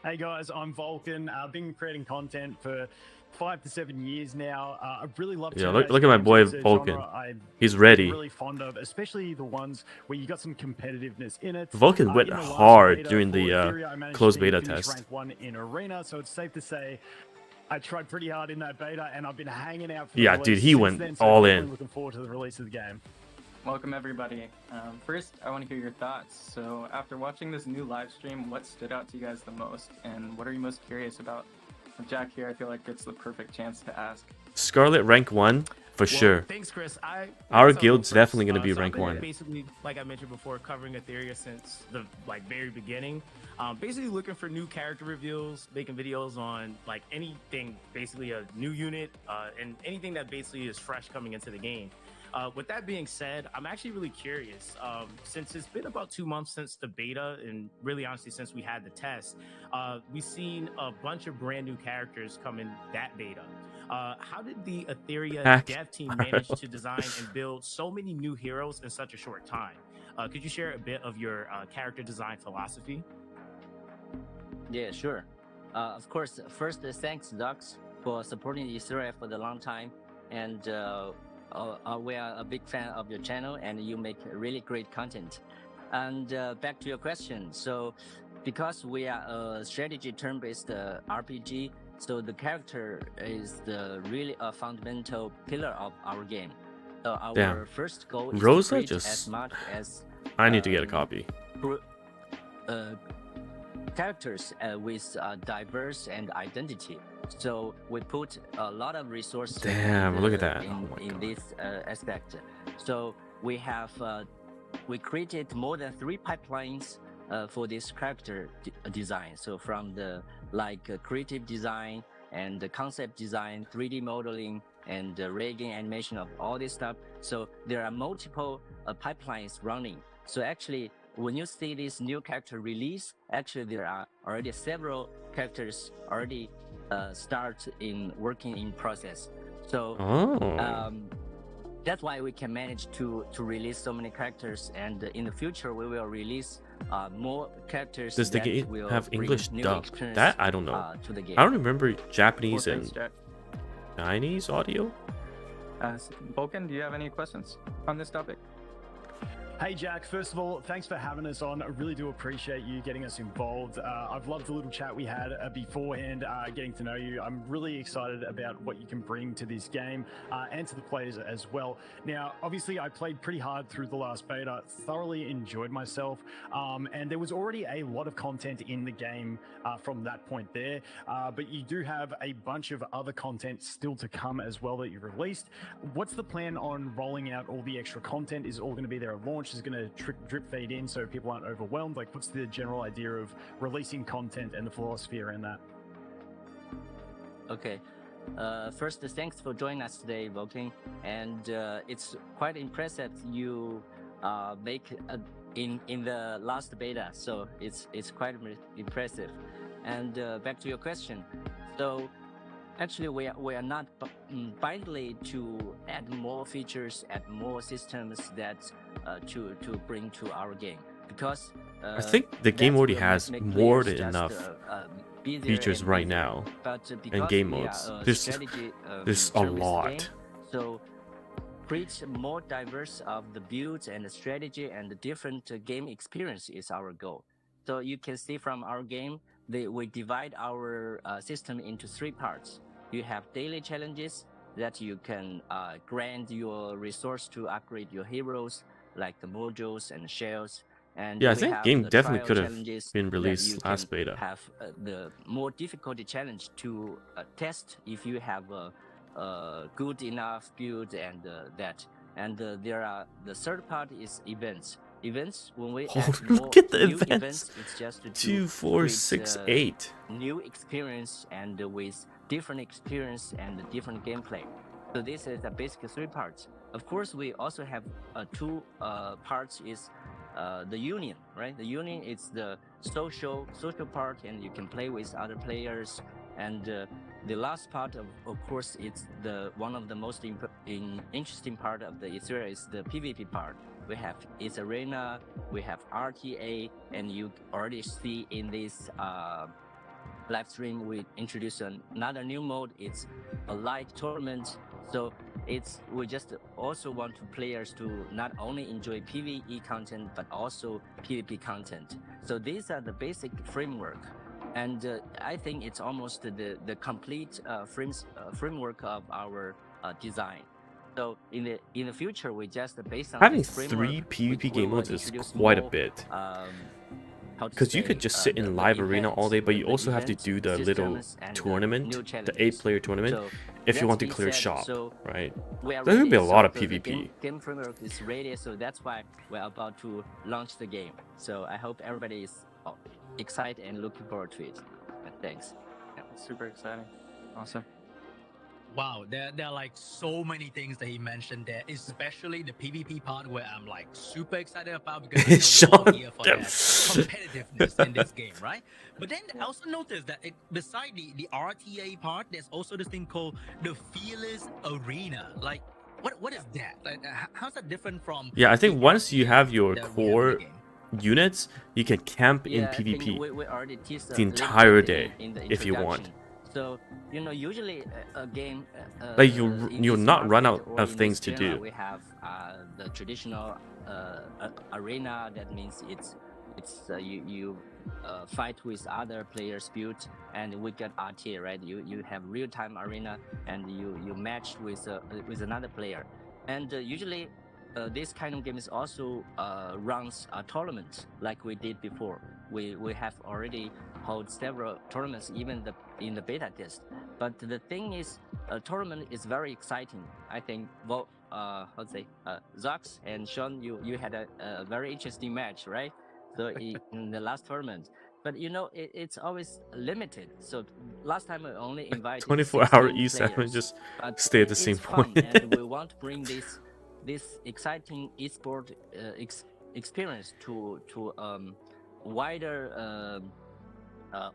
Hey guys, I'm Vulcan. I've been creating content for 5 to 7 years now. I really love. Yeah, look at my boy Vulcan. He's ready. I'm really fond of, especially the ones where you got some competitiveness in it. Vulcan went in the last hard beta during for the Etheria, I managed closed to beta finish test. Rank 1 in arena, so it's safe to say I tried pretty hard in that beta, and I've been hanging out for the Yeah, release dude, he since went then, so all definitely in. Looking forward to the release of the game. Welcome everybody. First, I want to hear your thoughts. So after watching this new live stream, what stood out to you guys the most, and what are you most curious about? With Jack here, I feel like it's the perfect chance to ask. Scarlet rank 1 for sure. Thanks, Chris. Our guild's definitely going to be so rank I've been 1. Basically, like I mentioned before, covering Etheria since the very beginning. Basically looking for new character reveals, making videos on like anything, basically a new unit, and anything that basically is fresh coming into the game. With that being said, I'm actually really curious. Since it's been about 2 months since the beta, and really honestly since we had the test, we've seen a bunch of brand new characters come in that beta. How did the Etheria dev team manage to design and build so many new heroes in such a short time? Could you share a bit of your character design philosophy? Yeah, sure. Of course, first thanks Dux for supporting Etheria for the long time, and we are a big fan of your channel, and you make really great content. And back to your question. So because we are a strategy turn-based RPG, so the character is really a fundamental pillar of our game. So our first goal is Rosa to create just... as much as I need to get a copy. Characters with diverse and identity. So we put a lot of resources. Damn, look at that. In this aspect. So we have we created more than 3 pipelines for this character design. So from the creative design and the concept design, 3D modeling, and rigging animation of all this stuff. So there are multiple pipelines running. So actually, when you see this new character release, actually there are already several characters already start in working in process. So that's why we can manage to release so many characters, and in the future we will release more characters. Does the that game will have bring English new dub? experience, That I don't know. to the game. I don't remember Japanese Well, and thanks, Jack. Chinese audio. Vulcan, do you have any questions on this topic? Hey Jack, first of all, thanks for having us on. I really do appreciate you getting us involved. I've loved the little chat we had beforehand, getting to know you. I'm really excited about what you can bring to this game and to the players as well. Now, obviously, I played pretty hard through the last beta, thoroughly enjoyed myself, and there was already a lot of content in the game from that point there, but you do have a bunch of other content still to come as well that you've released. What's the plan on rolling out all the extra content? Is it all going to be there at launch? Is going to drip feed in so people aren't overwhelmed? Like, what's the general idea of releasing content and the philosophy around that? Okay. First, thanks for joining us today, Vulcan. And it's quite impressive you make in the last beta. So it's quite impressive. And back to your question. So actually, we are not blindly to add more features, add more systems that to bring to our game, because I think the game already has more than enough features right now, and game modes. There's a lot. Game, so create more diverse of the builds and the strategy and the different game experience is our goal. So you can see from our game, we divide our system into 3 parts. You have daily challenges that you can grant your resource to upgrade your heroes, like the modules and the shells. And yeah, I we think have game the definitely trial could have challenges been that released you last can beta. have the more difficulty challenge to test if you have a good enough build and that. And there are the third part is events. Events, when we add more Look at the new events. it's just to 2, 4, create, 6, 8. new experience and with different experience and different gameplay. So this is the basic 3 parts. Of course, we also have 2 parts is the union, right? The union is the social part, and you can play with other players. And the last part, of course, it's one of the most interesting part of the Etheria is the PvP part. We have its arena, we have RTA, and you already see in this live stream we introduced another new mode. It's a light tournament. So we just also want players to not only enjoy PvE content but also PvP content. So these are the basic framework, and I think it's almost the complete framework of our design. So in the future, we just based on Having this 3 PvP game modes is introduce quite a more, bit. Because you could just sit in live arena all day, but you also have to do the little tournament, the 8-player tournament, if you want to clear shop, right? There's gonna be a lot of PvP. Game framework is ready, so that's why we're about to launch the game. So I hope everybody is excited and looking forward to it. Thanks. Yeah, super exciting. Awesome. Wow, there are like so many things that he mentioned there, especially the PvP part where I'm like super excited about because we're all here for that competitiveness in this game, right? But then I also noticed that beside the RTA part, there's also this thing called the Fearless Arena. Like, what is that? Like, how's that different from? Yeah, I think once you have your core units, you can camp in PvP we already teased the entire day in the if you want. So, usually a game like you'll not run out of things to do. We have the traditional arena. That means it's you fight with other players' build, and we get RTA, right? You have real-time arena, and you match with another player, and usually this kind of games also runs a tournament like we did before. We have already held several tournaments, even in the beta test. But the thing is, a tournament is very exciting. I think, Zox and Sean, you had a very interesting match, right? So in the last tournament. but you know it's always limited. So last time we only invited 24-hour 16 E7 players, just but stay at the it's same fun, point. and we want to bring this exciting esport experience to wider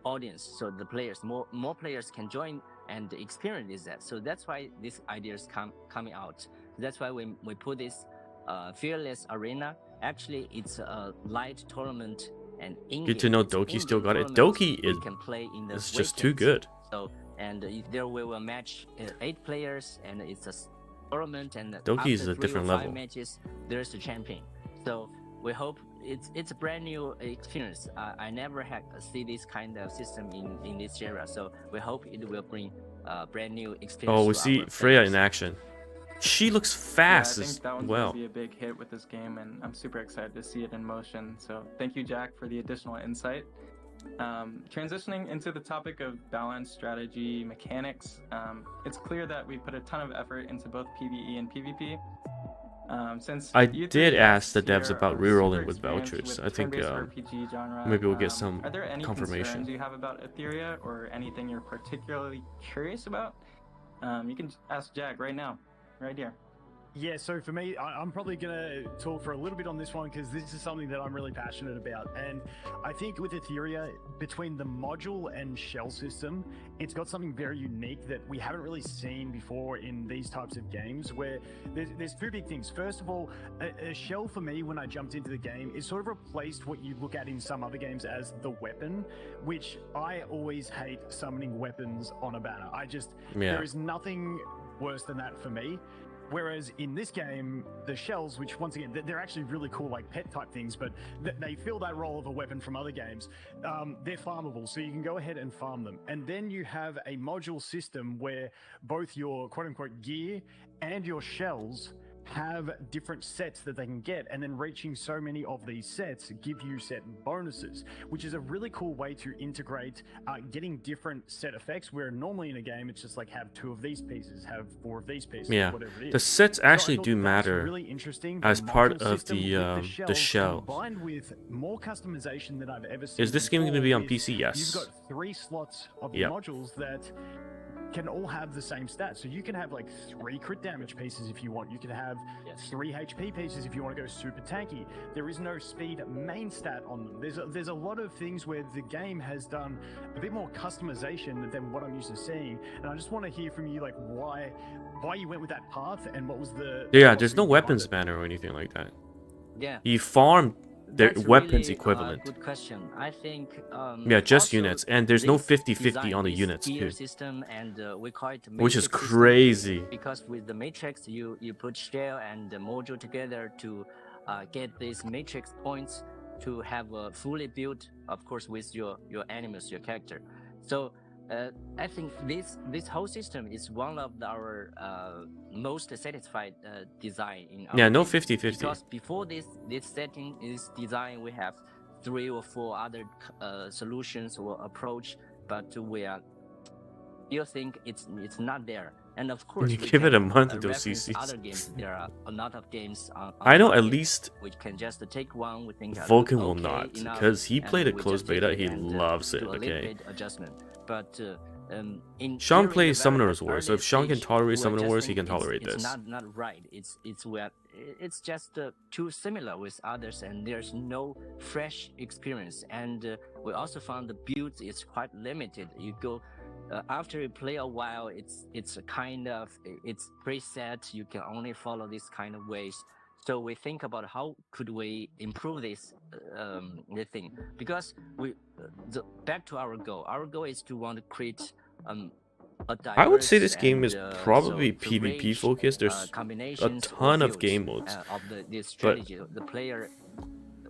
audience, so the players, more players can join and experience that. So that's why these ideas coming out. That's why we put this fearless arena. Actually, it's a light tournament and Good to know Doki still got it. Doki is just too good. So there we will match 8 players, and it's a tournament. And Doki is after a 3 different or 5 level. matches, there's the champion. So we hope it's a brand new experience. I never had see this kind of system in this era. So we hope it will bring brand new experience. Oh, we to see our Freya players. in action. She looks fast I think as that one's well. going to be a big hit with this game, and I'm super excited to see it in motion. So thank you, Jack, for the additional insight. Transitioning into the topic of balance, strategy, mechanics, it's clear that we put a ton of effort into both PvE and PvP. Since I you did three ask the here devs about are rerolling super with experienced vouchers. with I think turn-based RPG genre, maybe we'll get some are there any confirmation. concerns you have about Etheria or anything you're particularly curious about? You can ask Jack right now, right here. Yeah, so for me, I'm probably going to talk for a little bit on this one because this is something that I'm really passionate about. And I think with Etheria, between the module and shell system, it's got something very unique that we haven't really seen before in these types of games, where there's 2 big things. First of all, a shell for me, when I jumped into the game, is sort of replaced what you look at in some other games as the weapon, which I always hate summoning weapons on a banner. There is nothing worse than that for me. Whereas in this game, the shells, which once again, they're actually really cool, like pet type things, but they fill that role of a weapon from other games. They're farmable, so you can go ahead and farm them. And then you have a module system where both your quote unquote gear and your shells have different sets that they can get, and then reaching so many of these sets give you set bonuses, which is a really cool way to integrate getting different set effects, where normally in a game it's just like have 2 of these pieces, have 4 of these pieces, Yeah, whatever it is. the sets actually So I do thought that's matter really interesting, as the part module of system the with shell. combined with more customization than I've ever seen. Is this game going to be on before, PC? Yes. You've got 3 slots of the Yep. modules that can all have the same stats. So you can have like 3 crit damage pieces if you want. You can have 3 HP pieces if you want to go super tanky. There is no speed main stat on them. There's a lot of things where the game has done a bit more customization than what I'm used to seeing. And I just want to hear from you, like why you went with that path and what was the Yeah, there's no weapons banner or anything like that. Yeah. You farm their That's weapons really, equivalent. Good question. I think. Yeah, just also units, and there's no this 50-50 design, on the this units tier too. system, and we call it Which is matrix system, crazy. because with the matrix, you put shell and the module together to get these matrix points to have a fully built, of course, with your Animus, your character. So. I think this whole system is one of our most satisfied design in our Yeah, no game. 50-50. Because before this setting, this design, we have 3 or 4 other solutions or approach, but we are still think it's not there. And of course, You we give it can, a month until reference CCs. other games. There are a lot of games. I know at market least which can just take one. We think Vulcan will okay not, enough, because he and played a we closed just take beta. it He and, loves it. do a little Okay. bit adjustment. But in Sean during plays the very Summoner's Wars, so if early Sean can stage, tolerate we Summoner just Wars, he think can tolerate it's this. not right. It's just too similar with others, and there's no fresh experience. And we also found the builds is quite limited. You go after you play a while, it's a kind of it's preset. You can only follow this kind of ways. So we think about how could we improve this thing, because back to our goal. Our goal is to want to create a I would say this diverse game and, is probably so PvP rich, focused. There's a combinations ton or of game views, modes, of this but strategy. The player,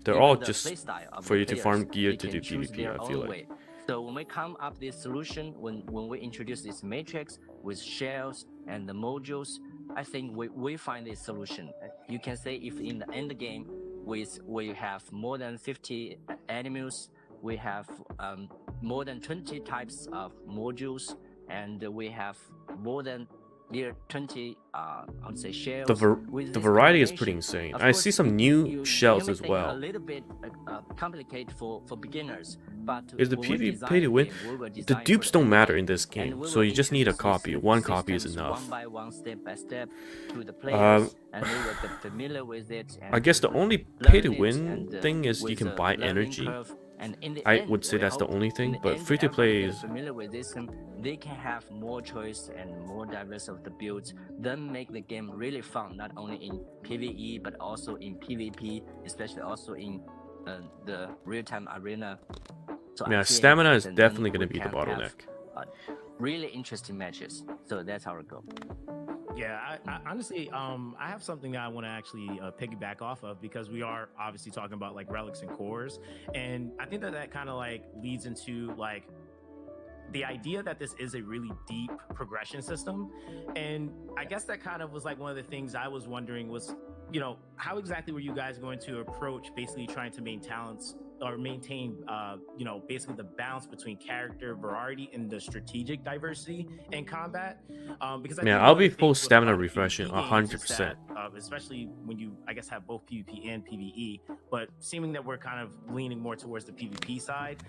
they're even all the just playstyle of for the you to players, farm gear they to can do choose PvP. their I feel own like. way. So when we come up this solution, when we introduce this matrix with shells and the modules, I think we find this solution. You can say if in the end game we have more than 50 animals, we have more than 20 types of modules, and we have more than near 20 I would say shells. The variety is pretty insane. I see some new shells as A well. little bit complicated for beginners. But Is the when we PvP design pay to win? game, we will The design dupes for don't matter everyone, in this and game, we so will you just need a introduce copy. One copy is systems enough. one by one, step by step, to the players, and they will get familiar with it. And I guess the only learn pay to it, win and, thing is you with can the buy learning energy. curve. And in the I end, would say we that's the hope only in thing, the but end, free to everybody play gets is. familiar with this, and they can have more choice and more diverse of the builds, then make the game really fun, not only in PvE but also in PvP, especially also in the real-time arena. So I Yeah, feel stamina is then definitely we going to be the can have, bottleneck. really interesting matches. So that's our goal. Yeah, I honestly, I have something that I want to actually piggyback off of, because we are obviously talking about like relics and cores, and I think that kind of like leads into like the idea that this is a really deep progression system. And I guess that kind of was like one of the things I was wondering was, you know, how exactly were you guys going to approach basically trying to maintain you know, basically the balance between character variety and the strategic diversity in combat? Because I think I'll one of be the full things with a lot stamina of refreshing PvP games is 100%. that, especially when you, I guess, have both PvP and PvE, but seeming that we're kind of leaning more towards the PvP side,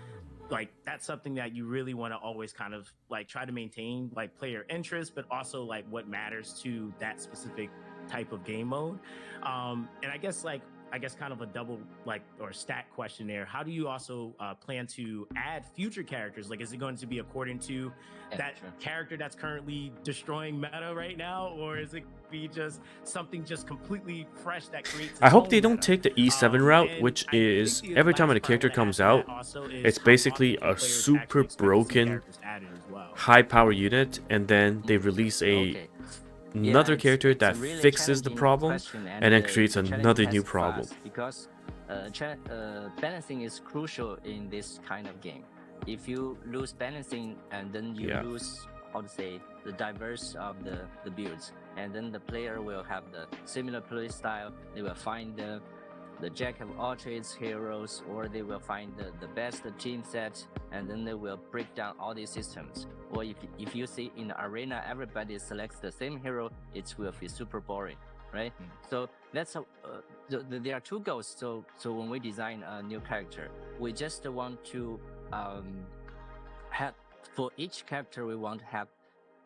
like that's something that you really want to always kind of like try to maintain, like player interest, but also like what matters to that specific type of game mode. And I guess kind of a double like or stack question there. How do you also plan to add future characters? Like, is it going to be according to that character that's currently destroying meta right now, or is it be just something just completely fresh that creates its I hope own they don't meta? take the E7 route, And which I think is the every time last a part I character wanna add comes to that out, also is it's how basically often a players super actually expect to see broken, characters added as well. high power unit, and then they release another character that really fixes the challenging problem, question, and then creates the challenge another has new for problem. us, because balancing is crucial in this kind of game. If you lose balancing, and then you lose, how to say, the diverse of the builds, and then the player will have the similar play style. They will find the jack of all trades heroes, or they will find the best team set, and then they will break down all these systems. Or if you see in the arena everybody selects the same hero, it will feel super boring, right? So that's there are two goals. So when we design a new character, we just want to have, for each character we want to have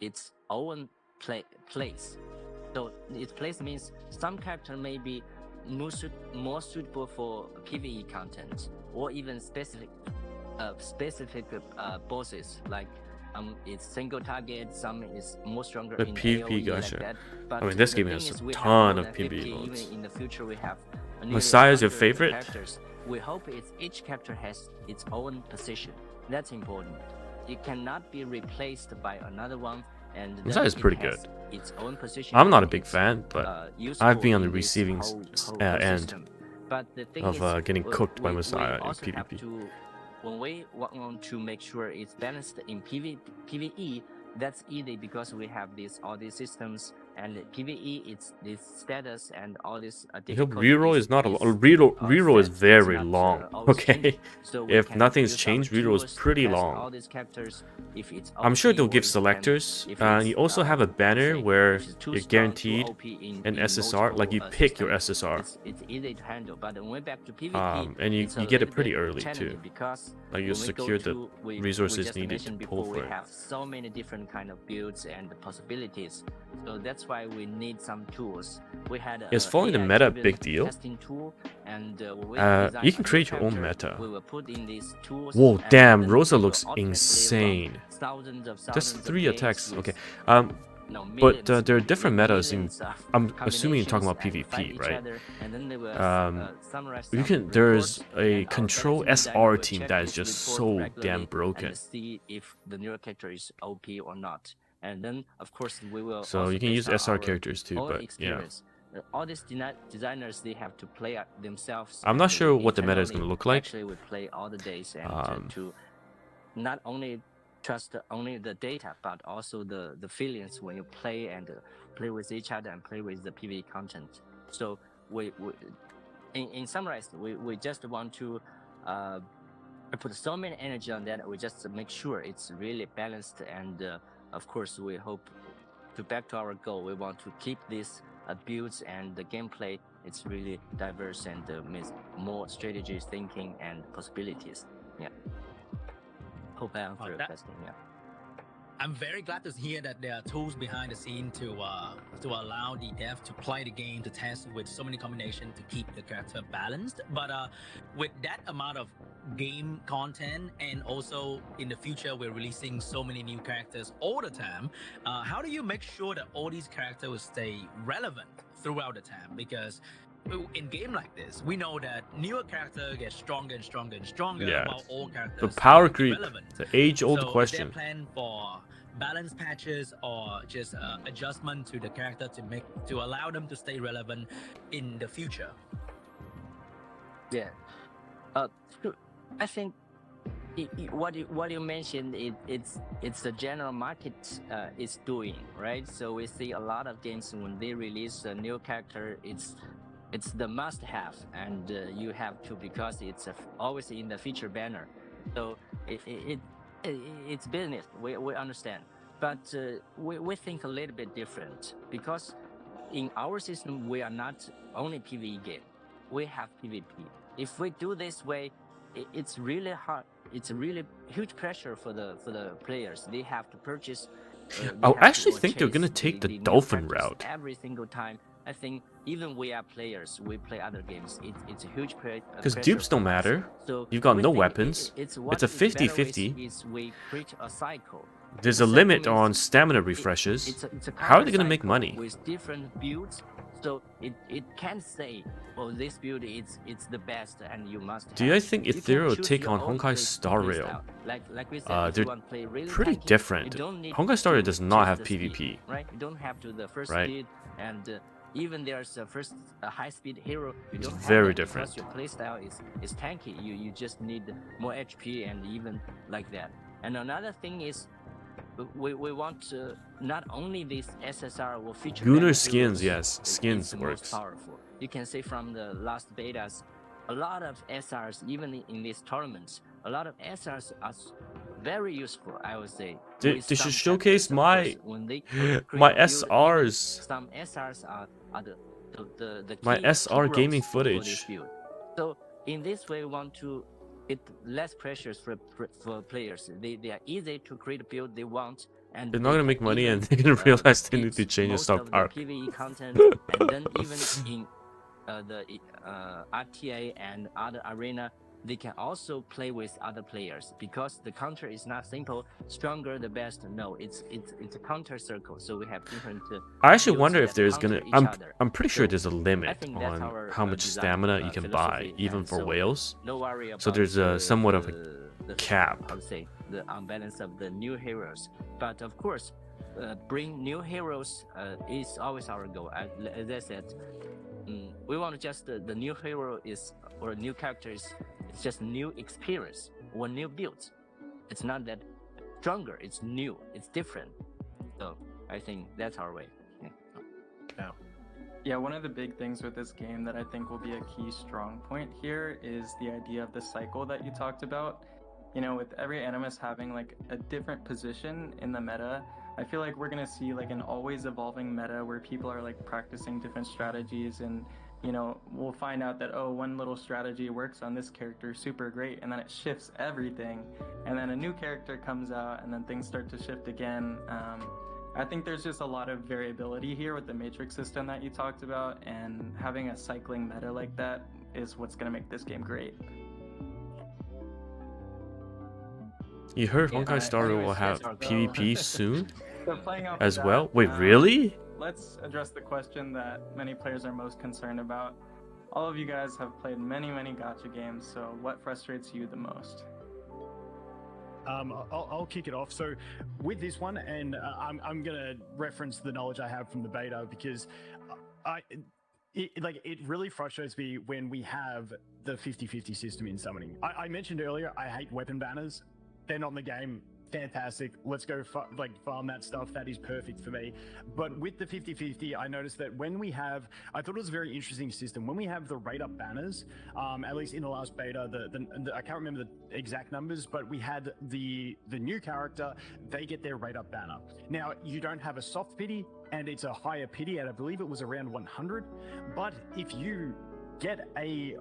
its own place. So its place means some character may be more suitable for PvE content, or even specific bosses, like it's single target, some is more stronger The in PvP, AoE, gotcha. like that. But I mean, this the game thing has is, a we have ton more of than PvP 50, modes. even in the future we have nearly Messiah is your 100 favorite? characters. We hope each character has its own position. That's important. It cannot be replaced by another one. And Messiah is pretty good. Its own position. I'm not a big fan, but I've been on the in this receiving whole end system. But the thing of is, getting cooked by we Messiah in also have PvP. to, when we want to make sure it's balanced in PvE, that's easy because we have all these systems, and PvE it's this status and all this I hope difficulty reroll is not a reroll is set. very It's not, long. always Okay, changing. So we if can nothing's use our changed, reroll is tools to pretty test long. all these characters. If it's I'm sure OP, they'll or give it selectors. if it's, You also have a banner say, where if it's too you're strong, too guaranteed OP in an SSR, like you multiple, pick your systems, SSR. it's easy to handle. But when we're back to PvP, And you it's a get it little pretty bit early challenging too. because Like you when we go secure the to- we resources just needed to mentioned pull before, for we it. have so many different kind of builds and possibilities. So that's why we need some tools. We had Is following the meta a big deal? testing tool, and when we You design can a create new your own character, meta. We will put in these tools. Whoa, and damn, then Rosa we will looks automatically run insane. thousands of That's games 3 attacks. with, Okay, no, but millions- there are different metas in. millions of I'm assuming you're talking about combinations and fight PvP, each right? other, and then they will, summarize You some can. There's reports, a and our control balancing designer SR will team check that is this just report so regularly damn broken. and see if the newer character is OP or not. And then, of course, we will. So also you can based use on SR our characters too, own but yeah. experience. All these designers, they have to play themselves. I'm not and sure what the meta is internally, gonna look like. Actually, we play all the days and to not only trust only the data, but also the feelings when you play and play with each other and play with the PvE content. So we in summarize, we just want to put so many energy on that. We just make sure it's really balanced, and of course we hope to back to our goal. We want to keep these builds and the gameplay It's really diverse and with more strategy thinking and possibilities. Yeah. Hope I answered your question. Yeah. I'm very glad to hear that there are tools behind the scene to allow the dev to play the game, to test with so many combinations to keep the character balanced. But with that amount of game content, and also in the future we're releasing so many new characters all the time, how do you make sure that all these characters will stay relevant throughout the time? Because in game like this, we know that newer character gets stronger and stronger and stronger, Yeah. while old characters The power stay creep, relevant. the age-old So question. is there plan for balance patches or just adjustment to the character to allow them to stay relevant in the future? Yeah. I think what you mentioned, it's the general market is doing, right? So we see a lot of games when they release a new character, it's the must-have, and you have to, because it's always in the feature banner. So it's business. We understand, but we think a little bit different, because in our system we are not only PvE game. We have PvP. If we do this way, it's really hard. It's really huge pressure for the players. They have to purchase. I actually think they're gonna take the dolphin route every single time. I think even we are players, we play other games. It's a huge pressure. because dupes don't matter. So You've got we no think weapons. It's a 50-50. Is we create a cycle. There's The a limit cycle on means stamina refreshes. it's a How are they gonna counter make cycle money? with different builds? So it can't say, oh, this build it's the best and you must. Do you guys think You can Etheria will choose take your on own Honkai Star play Rail? style. Like we said, if you They're want to play really pretty tanky, you different. don't need Honkai Star Rail to does not choose have the speed, PvP. right? You don't have to the first Right. speed, and even there's a first high speed hero. You It's don't have very that different. because your play style is tanky. You just need more HP and even like that. And another thing is, we want not only this SSR will feature Gunnar better skins, heroes, yes, skins is the works. most powerful. You can say from the last betas, a lot of SRs, even in these tournaments, a lot of SRs are very useful, I would say. They With should some showcase characters, of my course, when they create my a build, SRs. some SRs are the My key SR growth gaming for this footage. build. So in this way, we want to get less pressures for players. They are easy to create a build they want, and They're not gonna make money, even, and they're gonna realize they need to beat change the most stock of park. the PvE content, and then even in the RTA and other arena, they can also play with other players, because the counter is not simple. Stronger the best. No, it's a counter circle. So we have different. I actually builds wonder that if there's counter gonna. each other. I'm pretty sure So there's a I limit think that's on our, how much design, stamina you can buy, philosophy. even And for so whales. No worry about So there's a somewhat of a cap. I would say the unbalance of the new heroes. But of course, bring new heroes is always our goal. As I said, we want just the new hero or new characters. It's just new experience or new builds. It's not that stronger. It's new. It's different. So I think that's our way. Yeah. Yeah, one of the big things with this game that I think will be a key strong point here is the idea of the cycle that you talked about. You know, with every Animus having like a different position in the meta, I feel like we're gonna see like an always evolving meta where people are like practicing different strategies, and you know, we'll find out that, oh, one little strategy works on this character super great, and then it shifts everything, and then a new character comes out, and then things start to shift again. I think there's just a lot of variability here with the matrix system that you talked about, and having a cycling meta like that is what's going to make this game great. You heard Yeah, Honkai Star Rail will anyways, have yes, so- PvP soon So playing off as of well. that, Wait, really? Let's address the question that many players are most concerned about. All of you guys have played many gacha games, so what frustrates you the most? I'll kick it off. So with this one, and I'm gonna reference the knowledge I have from the beta, because it really frustrates me when we have the 50-50 system in summoning. I mentioned earlier, I hate weapon banners. They're not in the game. Fantastic. Let's go farm that stuff. That is perfect for me. But with the 50-50, I noticed that when we have, I thought it was a very interesting system. When we have the rate up banners, at least in the last beta, I can't remember the exact numbers, but we had the new character, they get their rate up banner. Now, you don't have a soft pity and it's a higher pity, and I believe it was around 100. But if you get a,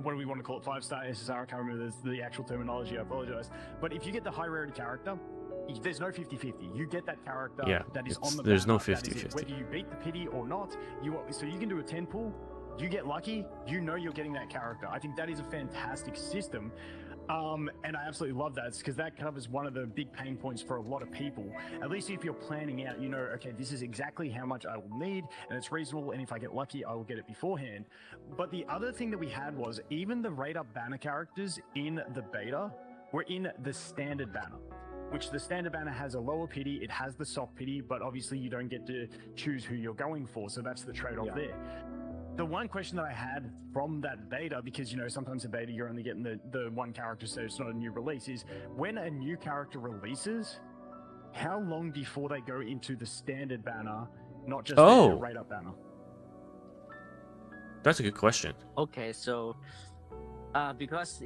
what do we want to call it, 5-star SSR, I can't remember the actual terminology, I apologize. But if you get the high rarity character, there's no 50-50. You get that character that is on the there's no banner. 50-50. Whether you beat the pity or not, so you can do a 10 pull, you get lucky, you know you're getting that character. I think that is a fantastic system. And I absolutely love that, because that covers one of the big pain points for a lot of people. At least if you're planning out, you know, okay, this is exactly how much I will need, and it's reasonable, and if I get lucky, I will get it beforehand. But the other thing that we had was even the rate-up banner characters in the beta were in the standard banner, which the standard banner has a lower pity, it has the soft pity, but obviously you don't get to choose who you're going for, so that's the trade-off there. The one question that I had from that beta, because, you know, sometimes the beta you're only getting the one character, so it's not a new release, is when a new character releases, how long before they go into the standard banner, not just the rate-up banner? That's a good question. Okay, so because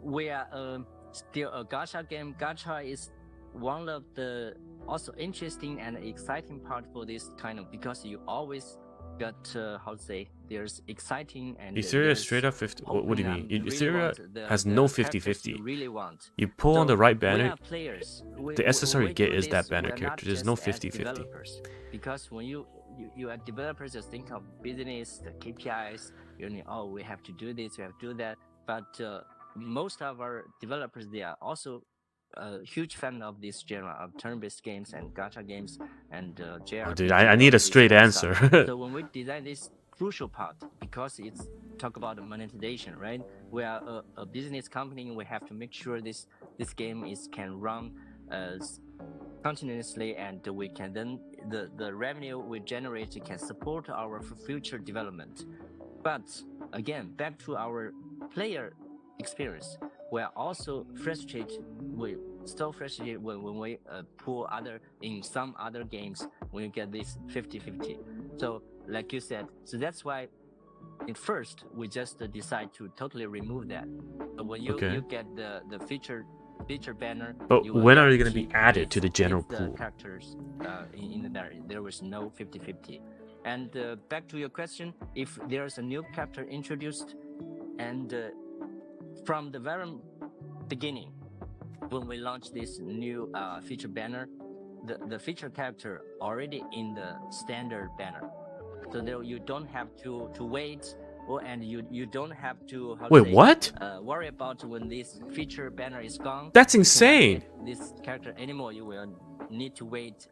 we are still a gacha game, gacha is one of the also interesting and exciting part for this kind of, because you always got how to say, there's exciting and Etheria straight up 50. What do you mean? Etheria has no 50-50. Really want. You pull on the right banner, players, the accessory you get is that banner character. There's no 50-50. Because when you are developers, just think of business, the KPIs. You know, oh, we have to do this, we have to do that. But most of our developers, they are also a huge fan of this genre of turn-based games and gacha games and JRPG. Oh, dude, I need a straight answer. So when we design this crucial part, because it's talk about monetization, right? We are a business company. We have to make sure this game can run continuously, and we can then the revenue we generate can support our future development. But again, back to our player experience, we are also frustrated. We still frustrated when we pull in some other games when you get this 50-50. So like you said, so that's why at first we just decide to totally remove that. But when you get the feature banner, but when are you going to be added to the general pool? The characters in the banner, there was no 50-50. And back to your question, if there's a new character introduced, and from the very beginning, when we launched this new feature banner, the feature character already in the standard banner, so there you don't have to wait, and you don't have to worry about when this feature banner is gone. That's insane. This character anymore, you will need to wait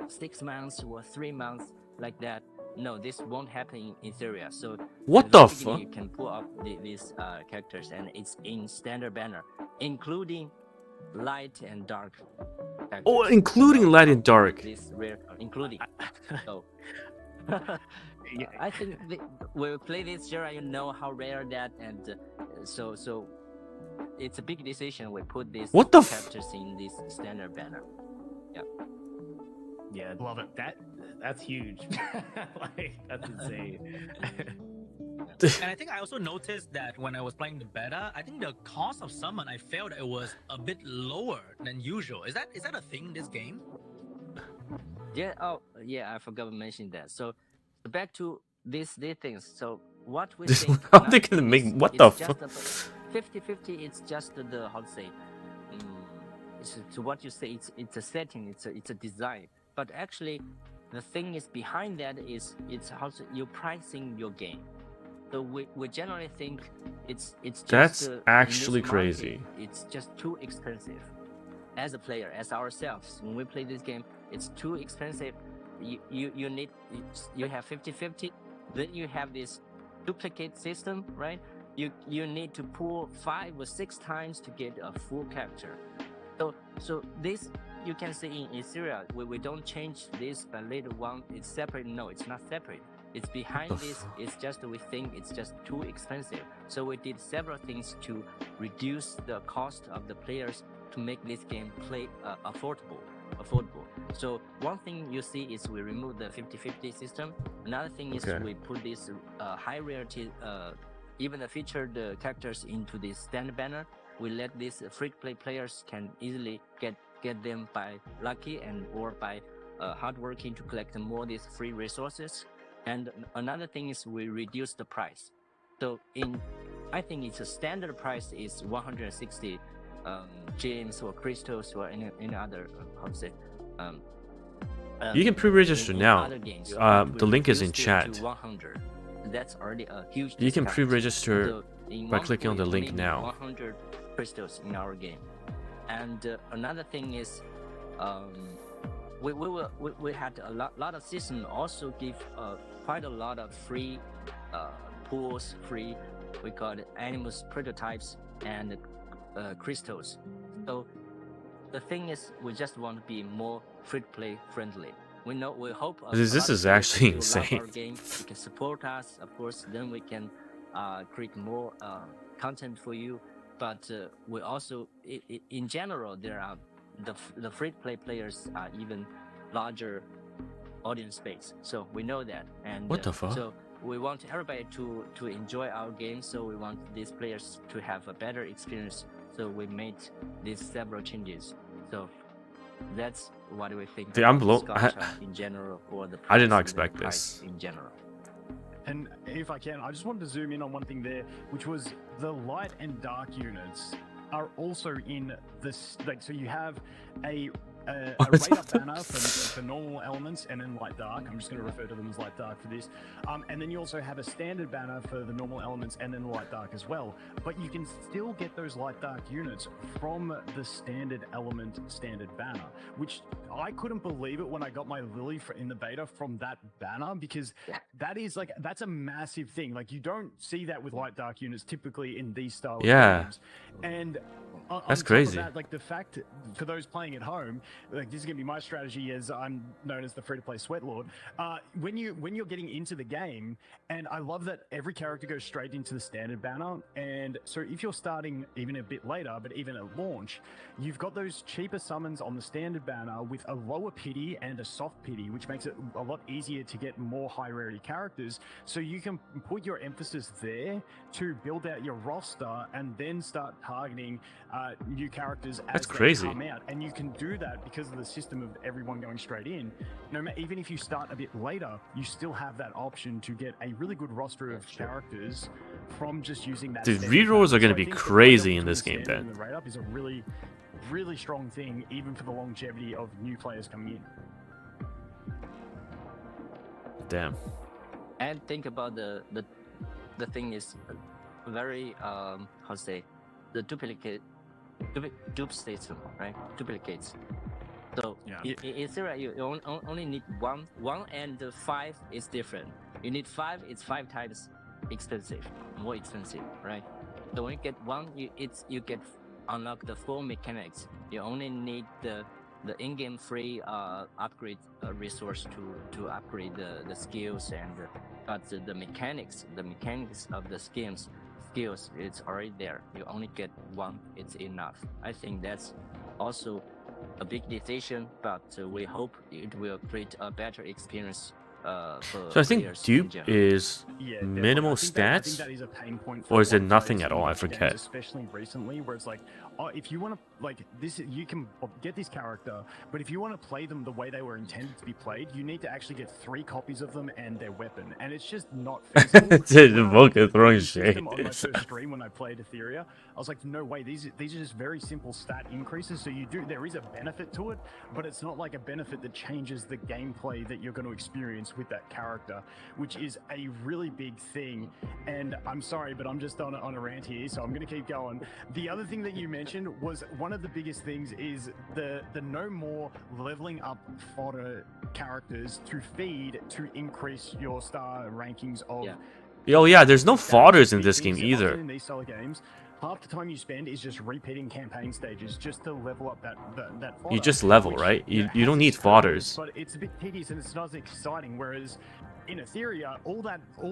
6 months or 3 months like that. No, this won't happen in Etheria. So what the fuck? You can pull up these characters, and it's in standard banner, including light and dark characters. Oh, including light and dark. This rare, including. So I think when we play this genre, you know how rare that, and so it's a big decision. We put these characters in this standard banner. Yeah, love it. That's huge. Like, that's insane. And I think I also noticed that when I was playing the beta, I think the cost of summon, I felt it was a bit lower than usual. Is that a thing in this game? Yeah. Oh, yeah. I forgot to mention that. So back to these things. So what we think? How they gonna make what the fuck? 50-50. It's just the how to say. So what you say, it's a setting. It's a design. But actually, the thing is behind that is it's how you're pricing your game. So we generally think it's just that's actually crazy. It's just too expensive. As a player, as ourselves, when we play this game, it's too expensive. You have 50-50, then you have this duplicate system, right? You need to pull 5 or 6 times to get a full character. So this you can see in Etheria, we don't change this, but later one it's separate. No, it's not separate. It's behind this. It's just we think it's just too expensive. So we did several things to reduce the cost of the players to make this game play affordable. So one thing you see is we remove the 50-50 system. Another thing is we put this high rarity, even the featured characters into this standard banner. We let these free-to-play players can easily get them by lucky or by hardworking to collect more of these free resources. And another thing is we reduce the price. So I think it's a standard price is 160 gems or crystals or any other you can pre-register now. Games, the link is in chat. 100. That's already a huge. You can discount. pre-register So by clicking on the link only now. 100 crystals in our game. And another thing is, we had a lot of systems also give quite a lot of free pools, free, we call it Animus prototypes and crystals. So the thing is, we just want to be more free-to-play friendly. We hope. This is actually insane. Our game. You can support us, of course. Then we can create more content for you. But we also, in general, there are the free-to-play players are even larger audience base. So we know that. And what the fuck? So we want everybody to enjoy our game. So we want these players to have a better experience. So we made these several changes. So that's what we think. Dude, I'm blown. In general, or the I did not expect this. In general. And if I can, I just wanted to zoom in on one thing there, which was the light and dark units are also in this. Like, so you have a rate-up banner for normal elements and then light dark. I'm just going to refer to them as light dark for this. And then you also have a standard banner for the normal elements and then light dark as well. But you can still get those light dark units from the standard element standard banner, which I couldn't believe it when I got my Lily in the beta from that banner, because that is like, that's a massive thing. Like, you don't see that with light dark units typically in these style of games. And that's crazy. That, like, the fact for those playing at home, like, this is gonna be my strategy as I'm known as the free-to-play sweat lord. When you're getting into the game, and I love that every character goes straight into the standard banner. And so if you're starting even a bit later, but even at launch, you've got those cheaper summons on the standard banner with a lower pity and a soft pity, which makes it a lot easier to get more high rarity characters. So you can put your emphasis there to build out your roster and then start targeting new characters as they come out. And you can do that because of the system of everyone going straight in. Even if you start a bit later, you still have that option to get a really good roster of characters from just using that. Dude, rerolls are going to be crazy in this game then. The rate up is a really, really strong thing, even for the longevity of new players coming in. Damn. And think about the thing is very how to say, the dupe system, right? Duplicates. So in Etheria, you only need one, and 5 is different. You need 5, it's 5 times expensive, more expensive, right? So when you get 1, you get unlock the full mechanics. You only need the in-game free upgrade resource to upgrade the skills, and but the mechanics of the skills, it's already there. You only get 1, it's enough. I think that's also a big decision, but we hope it will create a better experience. So I think dupe is minimal stats, or is it nothing at all? I forget. Especially recently, where it's like, oh, if you want to, like, this, you can get this character, but if you want to play them the way they were intended to be played, you need to actually get 3 copies of them and their weapon, and it's just not feasible. Dude, Volker throwing shade. On my first stream when I played Etheria, I was like, no way, these are just very simple stat increases. So there is a benefit to it, but it's not like a benefit that changes the gameplay that you're going to experience with that character, which is a really big thing. And I'm sorry, but I'm just on a rant here, so I'm going to keep going. The other thing that you mentioned was one of the biggest things is the no more leveling up fodder characters to feed to increase your star rankings of. Oh yeah, there's no fodders in this game either. In these solo games, half the time you spend is just repeating campaign stages just to level up that fodder. You just level, right? You don't need fodders. But it's a bit tedious and it's not as exciting. Whereas in Etheria, all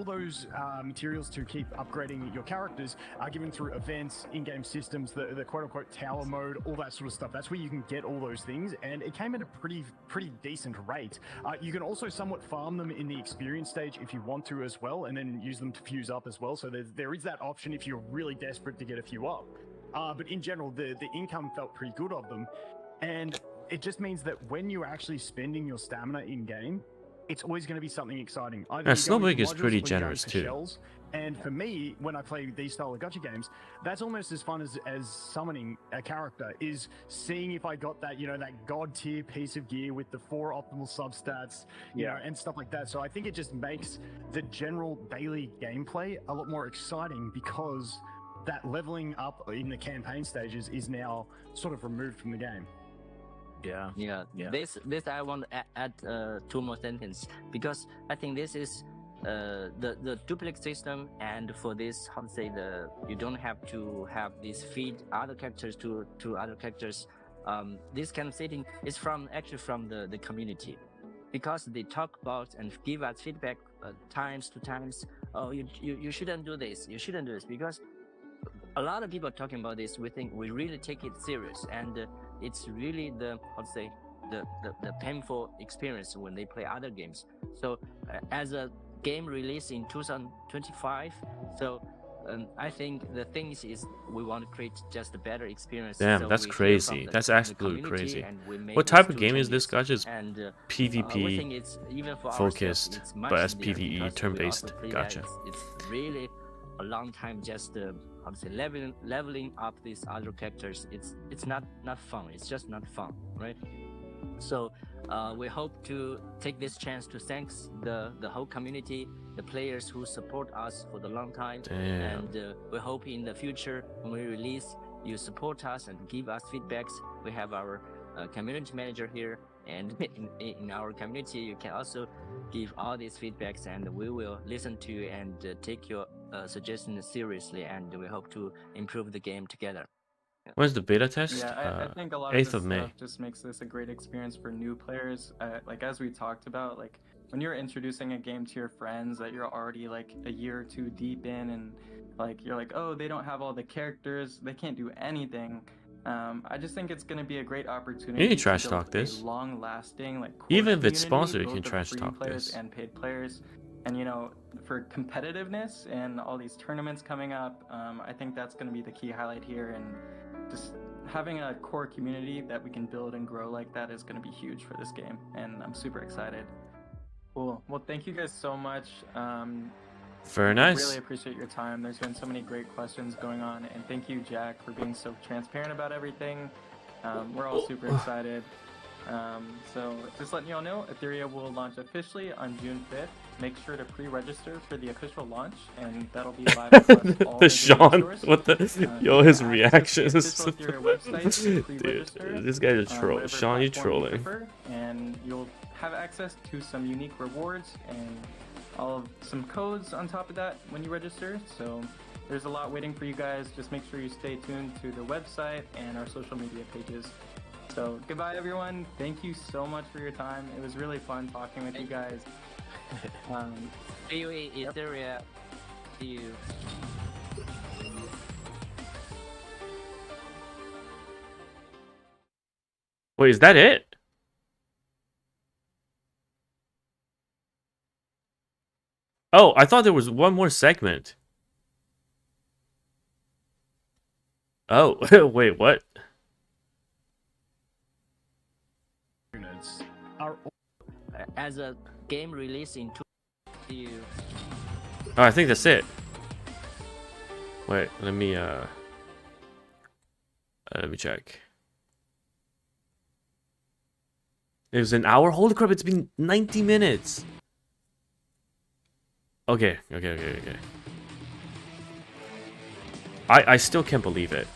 those materials to keep upgrading your characters are given through events, in-game systems, the quote-unquote tower mode, all that sort of stuff. That's where you can get all those things, and it came at a pretty decent rate. You can also somewhat farm them in the experience stage if you want to as well, and then use them to fuse up as well. So there is that option if you're really desperate to get a few up. But in general, the income felt pretty good of them. And it just means that when you're actually spending your stamina in game, it's always going to be something exciting. Either Yeah, you're going Snowbreak for is pretty modules or you're going generous for too. shells. And for me, when I play these style of gacha games, that's almost as fun as summoning a character, is seeing if I got that, you know, that god tier piece of gear with the 4 optimal substats, you know, and stuff like that. So I think it just makes the general daily gameplay a lot more exciting because that leveling up in the campaign stages is now sort of removed from the game. Yeah. This I want to add 2 more sentences, because I think this is the duplicate system, and for this, how to say, you don't have to have this feed other characters to other characters. This kind of setting is actually from the community, because they talk about and give us feedback times to times. Oh, you shouldn't do this. You shouldn't do this, because a lot of people are talking about this. We think we really take it serious, and it's really the painful experience when they play other games. So as a game release in 2025, so I think the thing is we want to create just a better experience. Damn, So that's we hear crazy. from That's the absolutely community, crazy. and we make What these type of 2 game is this, changes. guys? Just And we PvP think it's even for focused, ourselves, it's much but as easier PvE because we turn-based. also play that. Gotcha. It's really a long time just how to say, leveling up these other characters. It's not fun. It's just not fun, right? So we hope to take this chance to thank the whole community, the players who support us for the long time. Damn. And we hope in the future when we release, you support us and give us feedbacks. We have our community manager here, and in our community you can also give all these feedbacks, and we will listen to you and take your suggestions seriously, and we hope to improve the game together. When's the beta test? Yeah, I think a lot 8th of this of May. stuff just makes this a great experience for new players. Like as we talked about, like when you're introducing a game to your friends that you're already like a year or 2 deep in, and like you're like, oh, they don't have all the characters, they can't do anything. I just think it's going to be a great opportunity. You need to trash build talk this. a long-lasting, like Even if core it's community, sponsored, you both can of trash free talk players this. and paid players. And you know, for competitiveness and all these tournaments coming up, I think that's going to be the key highlight here. And just having a core community that we can build and grow like that is going to be huge for this game, and I'm super excited. Cool. Well, thank you guys so much. Very nice. Really appreciate your time. There's been so many great questions going on, and thank you, Jack, for being so transparent about everything. We're all super excited. So just letting you all know, Etheria will launch officially on June 5th. Make sure to pre-register for the official launch, and that'll be live across all The Etheria Sean, stores. what the, yo, you his can access the reactions. official Etheria website to Dude, pre-register, this guy's a troll. whatever Sean, you platform trolling. prefer, and you'll have access to some unique rewards and some codes on top of that when you register. So there's a lot waiting for you guys. Just make sure you stay tuned to the website and our social media pages. So goodbye, everyone. Thank you so much for your time. It was really fun talking with you guys. See you in Etheria. See you. Wait, is that it? Oh, I thought there was one more segment. Oh, wait, what? As a game release in see you. Oh, I think that's it. Wait, let me check. It was an hour? Holy crap, it's been 90 minutes. Okay. I still can't believe it.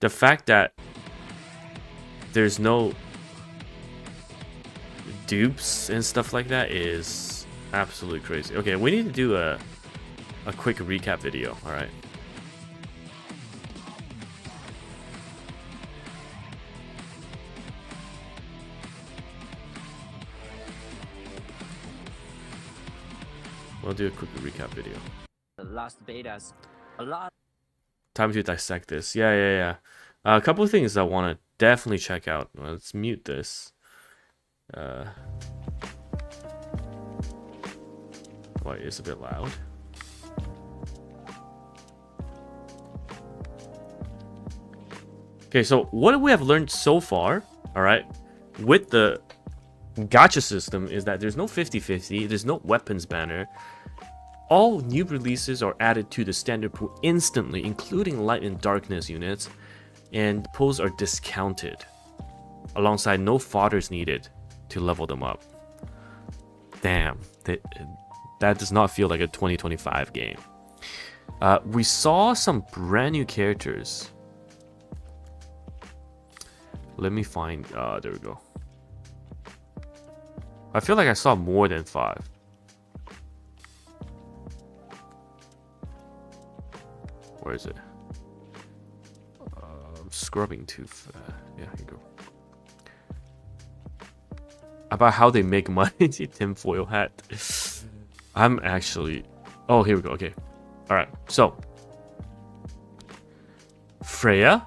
The fact that there's no dupes and stuff like that is absolutely crazy. Okay, we need to do a quick recap video, alright? We'll do a quick recap video. The last betas, a lot. Time to dissect this. Yeah. A couple of things I want to definitely check out. Let's mute this. Wait, it's a bit loud. Okay, so what we have learned so far, all right, with the gacha system is that there's no 50-50, there's no weapons banner. All new releases are added to the standard pool instantly, including light and darkness units, and pools are discounted, alongside no fodders needed to level them up. Damn, that does not feel like a 2025 game. We saw some brand new characters. Let me find, there we go. I feel like I saw more than 5. Where is it? I'm scrubbing too fast. Yeah, here you go. About how they make money, tinfoil hat. I'm actually... Oh, here we go. Okay. Alright, so. Freya.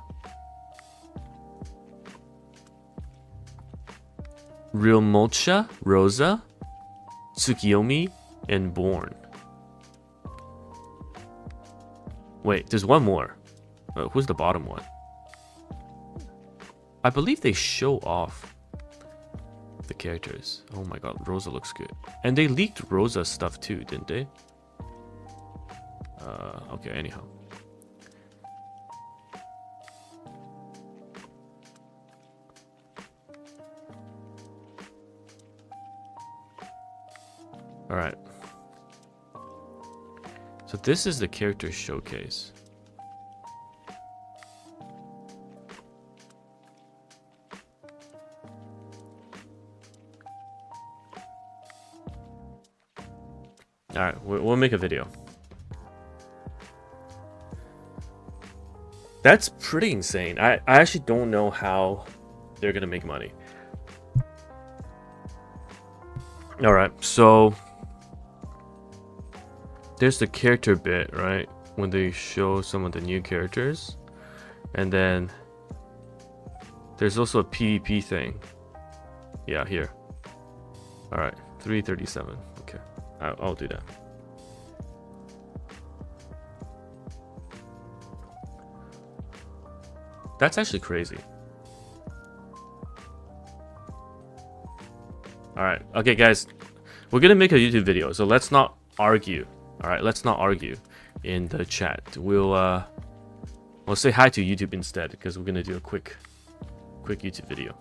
Real Mocha, Rosa, Tsukiyomi, and Born. Wait, there's one more. Who's the bottom one? I believe they show off the characters. Oh my god, Rosa looks good. And they leaked Rosa's stuff too, didn't they? Okay, anyhow. Alright. So this is the character showcase. Alright, we'll make a video. That's pretty insane. I actually don't know how they're gonna make money. Alright, so there's the character bit, right? When they show some of the new characters. And then there's also a PvP thing. Yeah, here. Alright, 337. Okay, I'll do that. That's actually crazy. Alright, okay guys. We're gonna make a YouTube video, so let's not argue. Alright, let's not argue in the chat. We'll say hi to YouTube instead, because we're gonna do a quick YouTube video.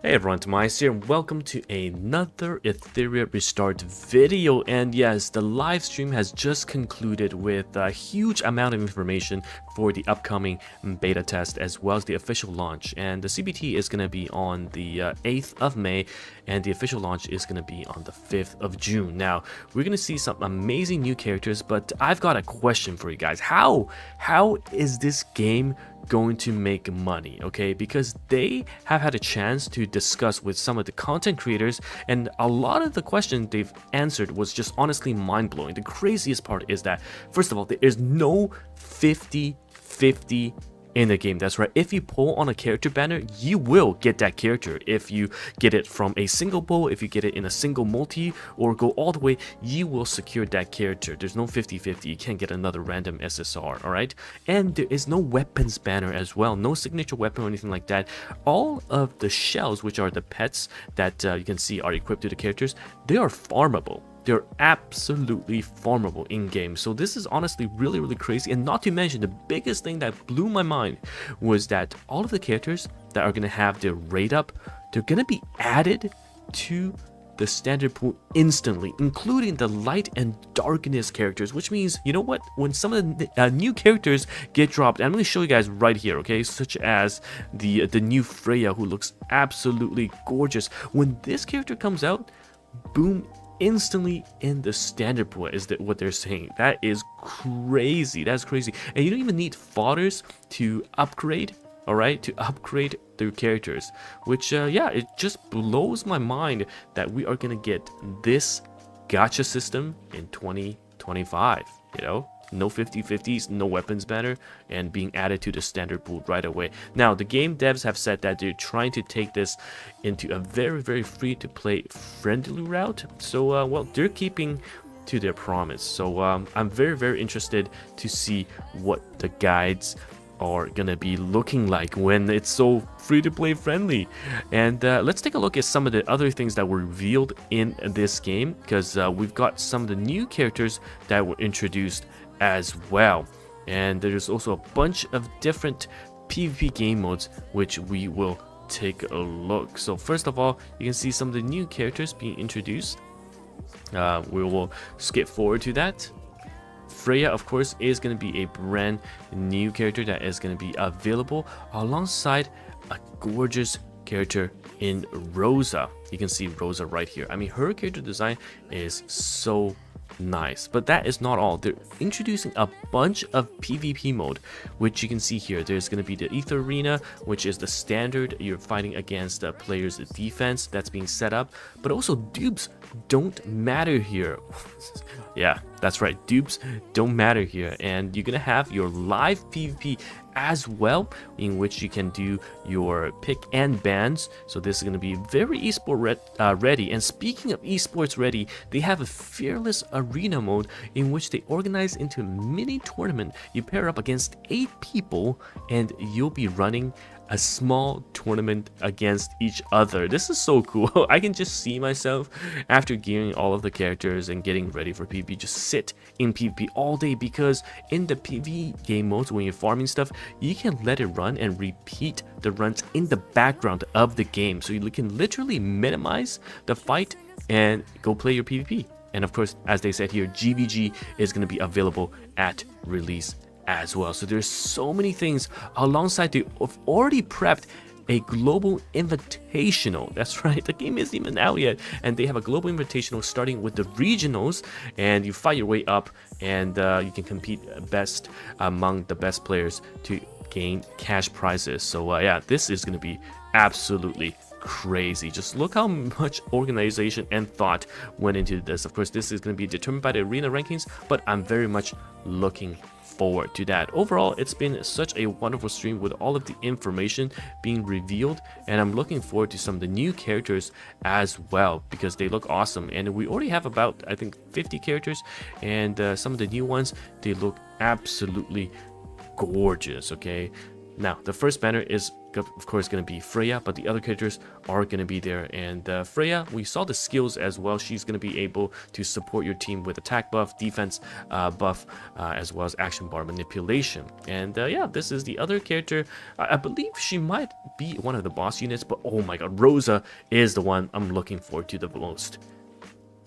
Hey everyone, TimaeuSS here, and welcome to another Etheria Restart video. And yes, the live stream has just concluded with a huge amount of information for the upcoming beta test as well as the official launch. And the CBT is going to be on the 8th of May, and the official launch is going to be on the 5th of June. Now, we're going to see some amazing new characters, but I've got a question for you guys. How is this game going to make money? Okay, because they have had a chance to discuss with some of the content creators, and a lot of the questions they've answered was just honestly mind-blowing. The craziest part is that, first of all, there is no 50-50 in the game. That's right, if you pull on a character banner, you will get that character. If you get it from a single pull, if you get it in a single multi, or go all the way, you will secure that character. There's no 50-50. You can't get another random SSR, alright? And there is no weapons banner as well, no signature weapon or anything like that. All of the shells, which are the pets that you can see are equipped to the characters, they are farmable. They're absolutely farmable in-game. So this is honestly really, really crazy. And not to mention, the biggest thing that blew my mind was that all of the characters that are going to have their rate up, they're going to be added to the standard pool instantly, including the light and darkness characters, which means, you know what, when some of the new characters get dropped, and I'm going to show you guys right here, okay, such as the new Freya, who looks absolutely gorgeous. When this character comes out, boom, instantly in the standard pool is what they're saying. That is crazy. That's crazy. And you don't even need fodders to upgrade, all right, to upgrade their characters, which yeah, it just blows my mind that we are gonna get this gacha system in 2025, you know. no 50-50s, no weapons banner, and being added to the standard pool right away. Now, the game devs have said that they're trying to take this into a very free-to-play friendly route. So, well, they're keeping to their promise. So, I'm very interested to see what the guides are gonna be looking like when it's so free-to-play friendly. And let's take a look at some of the other things that were revealed in this game, because we've got some of the new characters that were introduced as well. And there's also a bunch of different PvP game modes which we will take a look. So first of all, you can see some of the new characters being introduced. We will skip forward to that. Freya, of course, is going to be a brand new character that is going to be available alongside a gorgeous character in Rosa. You can see Rosa right here. I mean, her character design is so nice, but that is not all. They're introducing a bunch of PvP mode, which you can see here. There's going to be the Etheria, which is the standard. You're fighting against the player's defense that's being set up, but also dupes don't matter here. Yeah, that's right, dupes don't matter here. And you're gonna have your live PvP as well, in which you can do your pick and bans. So this is going to be very esport ready. And speaking of esports ready, they have a fearless arena mode in which they organize into a mini tournament. You pair up against 8 people and you'll be running a small tournament against each other. This is so cool. I can just see myself after gearing all of the characters and getting ready for PvP, just sit in PvP all day, because in the PvP game modes, when you're farming stuff, you can let it run and repeat the runs in the background of the game. So you can literally minimize the fight and go play your PvP. And of course, as they said here, GVG is going to be available at release as well. So there's so many things alongside. They've already prepped a global invitational. That's right, the game isn't even out yet, and they have a global invitational starting with the regionals, and you fight your way up, and you can compete best among the best players to gain cash prizes. So yeah, this is going to be absolutely crazy. Just look how much organization and thought went into this. Of course, this is going to be determined by the arena rankings, but I'm very much looking forward to that. Overall, it's been such a wonderful stream with all of the information being revealed, and I'm looking forward to some of the new characters as well, because they look awesome. And we already have about, I think, 50 characters, and some of the new ones, they look absolutely gorgeous. Okay, now the first banner is of course going to be Freya, but the other characters are going to be there. And Freya, we saw the skills as well. She's going to be able to support your team with attack buff, defense buff, as well as action bar manipulation. And yeah, this is the other character. I believe she might be one of the boss units, but oh my god, Rosa is the one I'm looking forward to the most.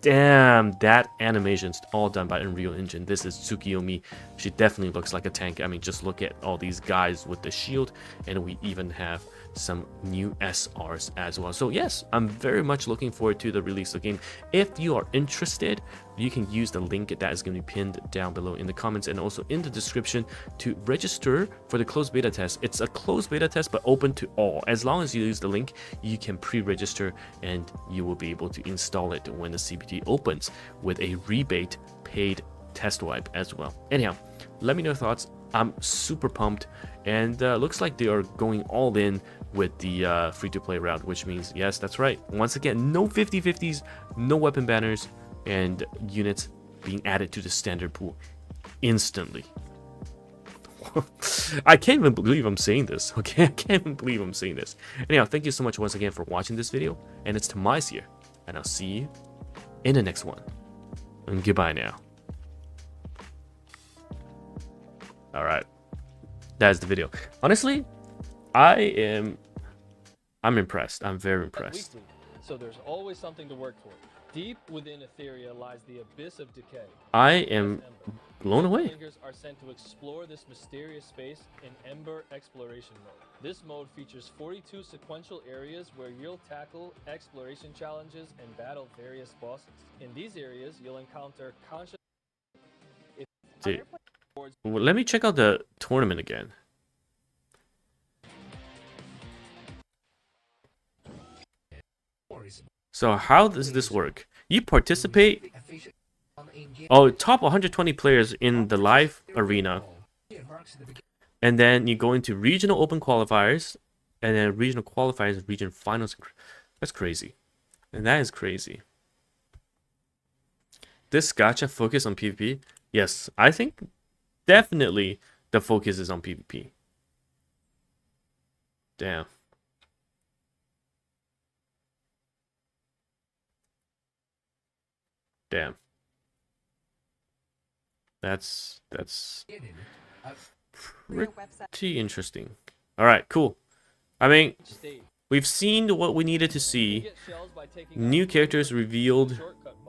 Damn, that animation's all done by Unreal Engine. This is Tsukiyomi. She definitely looks like a tank. I mean, just look at all these guys with the shield, and we even have some new SRs as well. So yes, I'm very much looking forward to the release of the game. If you are interested, you can use the link that is going to be pinned down below in the comments and also in the description to register for the closed beta test. It's a closed beta test, but open to all. As long as you use the link, you can pre-register and you will be able to install it when the CBT opens with a rebate paid test wipe as well. Anyhow, let me know your thoughts. I'm super pumped, and looks like they are going all in with the free-to-play route, which means, yes, that's right, once again, no 50-50s, no weapon banners, and units being added to the standard pool instantly. I can't even believe I'm saying this, okay? I can't even believe I'm saying this. Anyhow, thank you so much once again for watching this video, and it's TimaeuSS here, and I'll see you in the next one. And goodbye now. Alright, that's the video. Honestly, I'm impressed. I'm very impressed. So there's always something to work for. Deep within Etheria lies the abyss of decay. I am blown away. Hyperlinkers are sent to explore this mysterious space in Ember exploration mode. This mode features 42 sequential areas where you'll tackle exploration challenges and battle various bosses. In these areas, you'll encounter conscious... Dude, well, let me check out the tournament again. So how does this work? You participate Oh, top 120 players in the live arena. And then you go into regional open qualifiers, and then regional qualifiers, region finals. That's crazy. And that is crazy. This gacha focus on PvP? Yes, I think definitely the focus is on PvP. Damn. Damn. That's pretty interesting. All right, cool. I mean, we've seen what we needed to see. New characters revealed,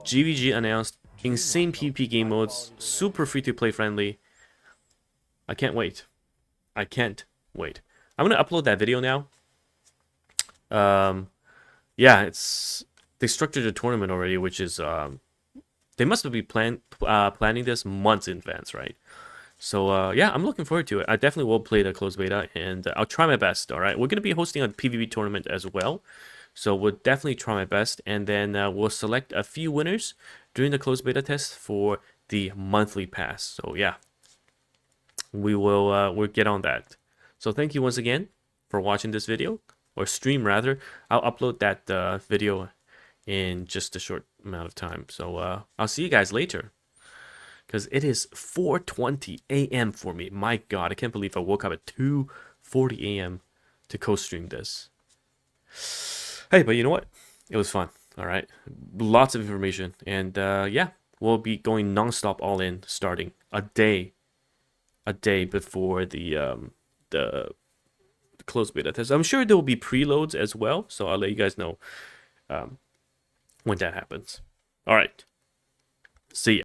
GVG announced, insane PvP game modes, super free-to-play friendly. I can't wait. I can't wait. I'm gonna upload that video now. Yeah, they structured a tournament already, which is they must have been planning this months in advance, right? So yeah, I'm looking forward to it. I definitely will play the closed beta, and I'll try my best. All right, we're gonna be hosting a PvP tournament as well, so we'll definitely try my best, and then we'll select a few winners during the closed beta test for the monthly pass. So yeah, we'll get on that. So thank you once again for watching this video, or stream rather. I'll upload that video in just a short amount of time. So I'll see you guys later, because it is 4:20 a.m. for me. My God, I can't believe I woke up at 2:40 a.m. to co-stream this. Hey, but you know what? It was fun. All right, lots of information, and yeah, we'll be going non-stop all in, starting a day before the closed beta test. I'm sure there will be preloads as well, so I'll let you guys know when that happens. All right, see ya.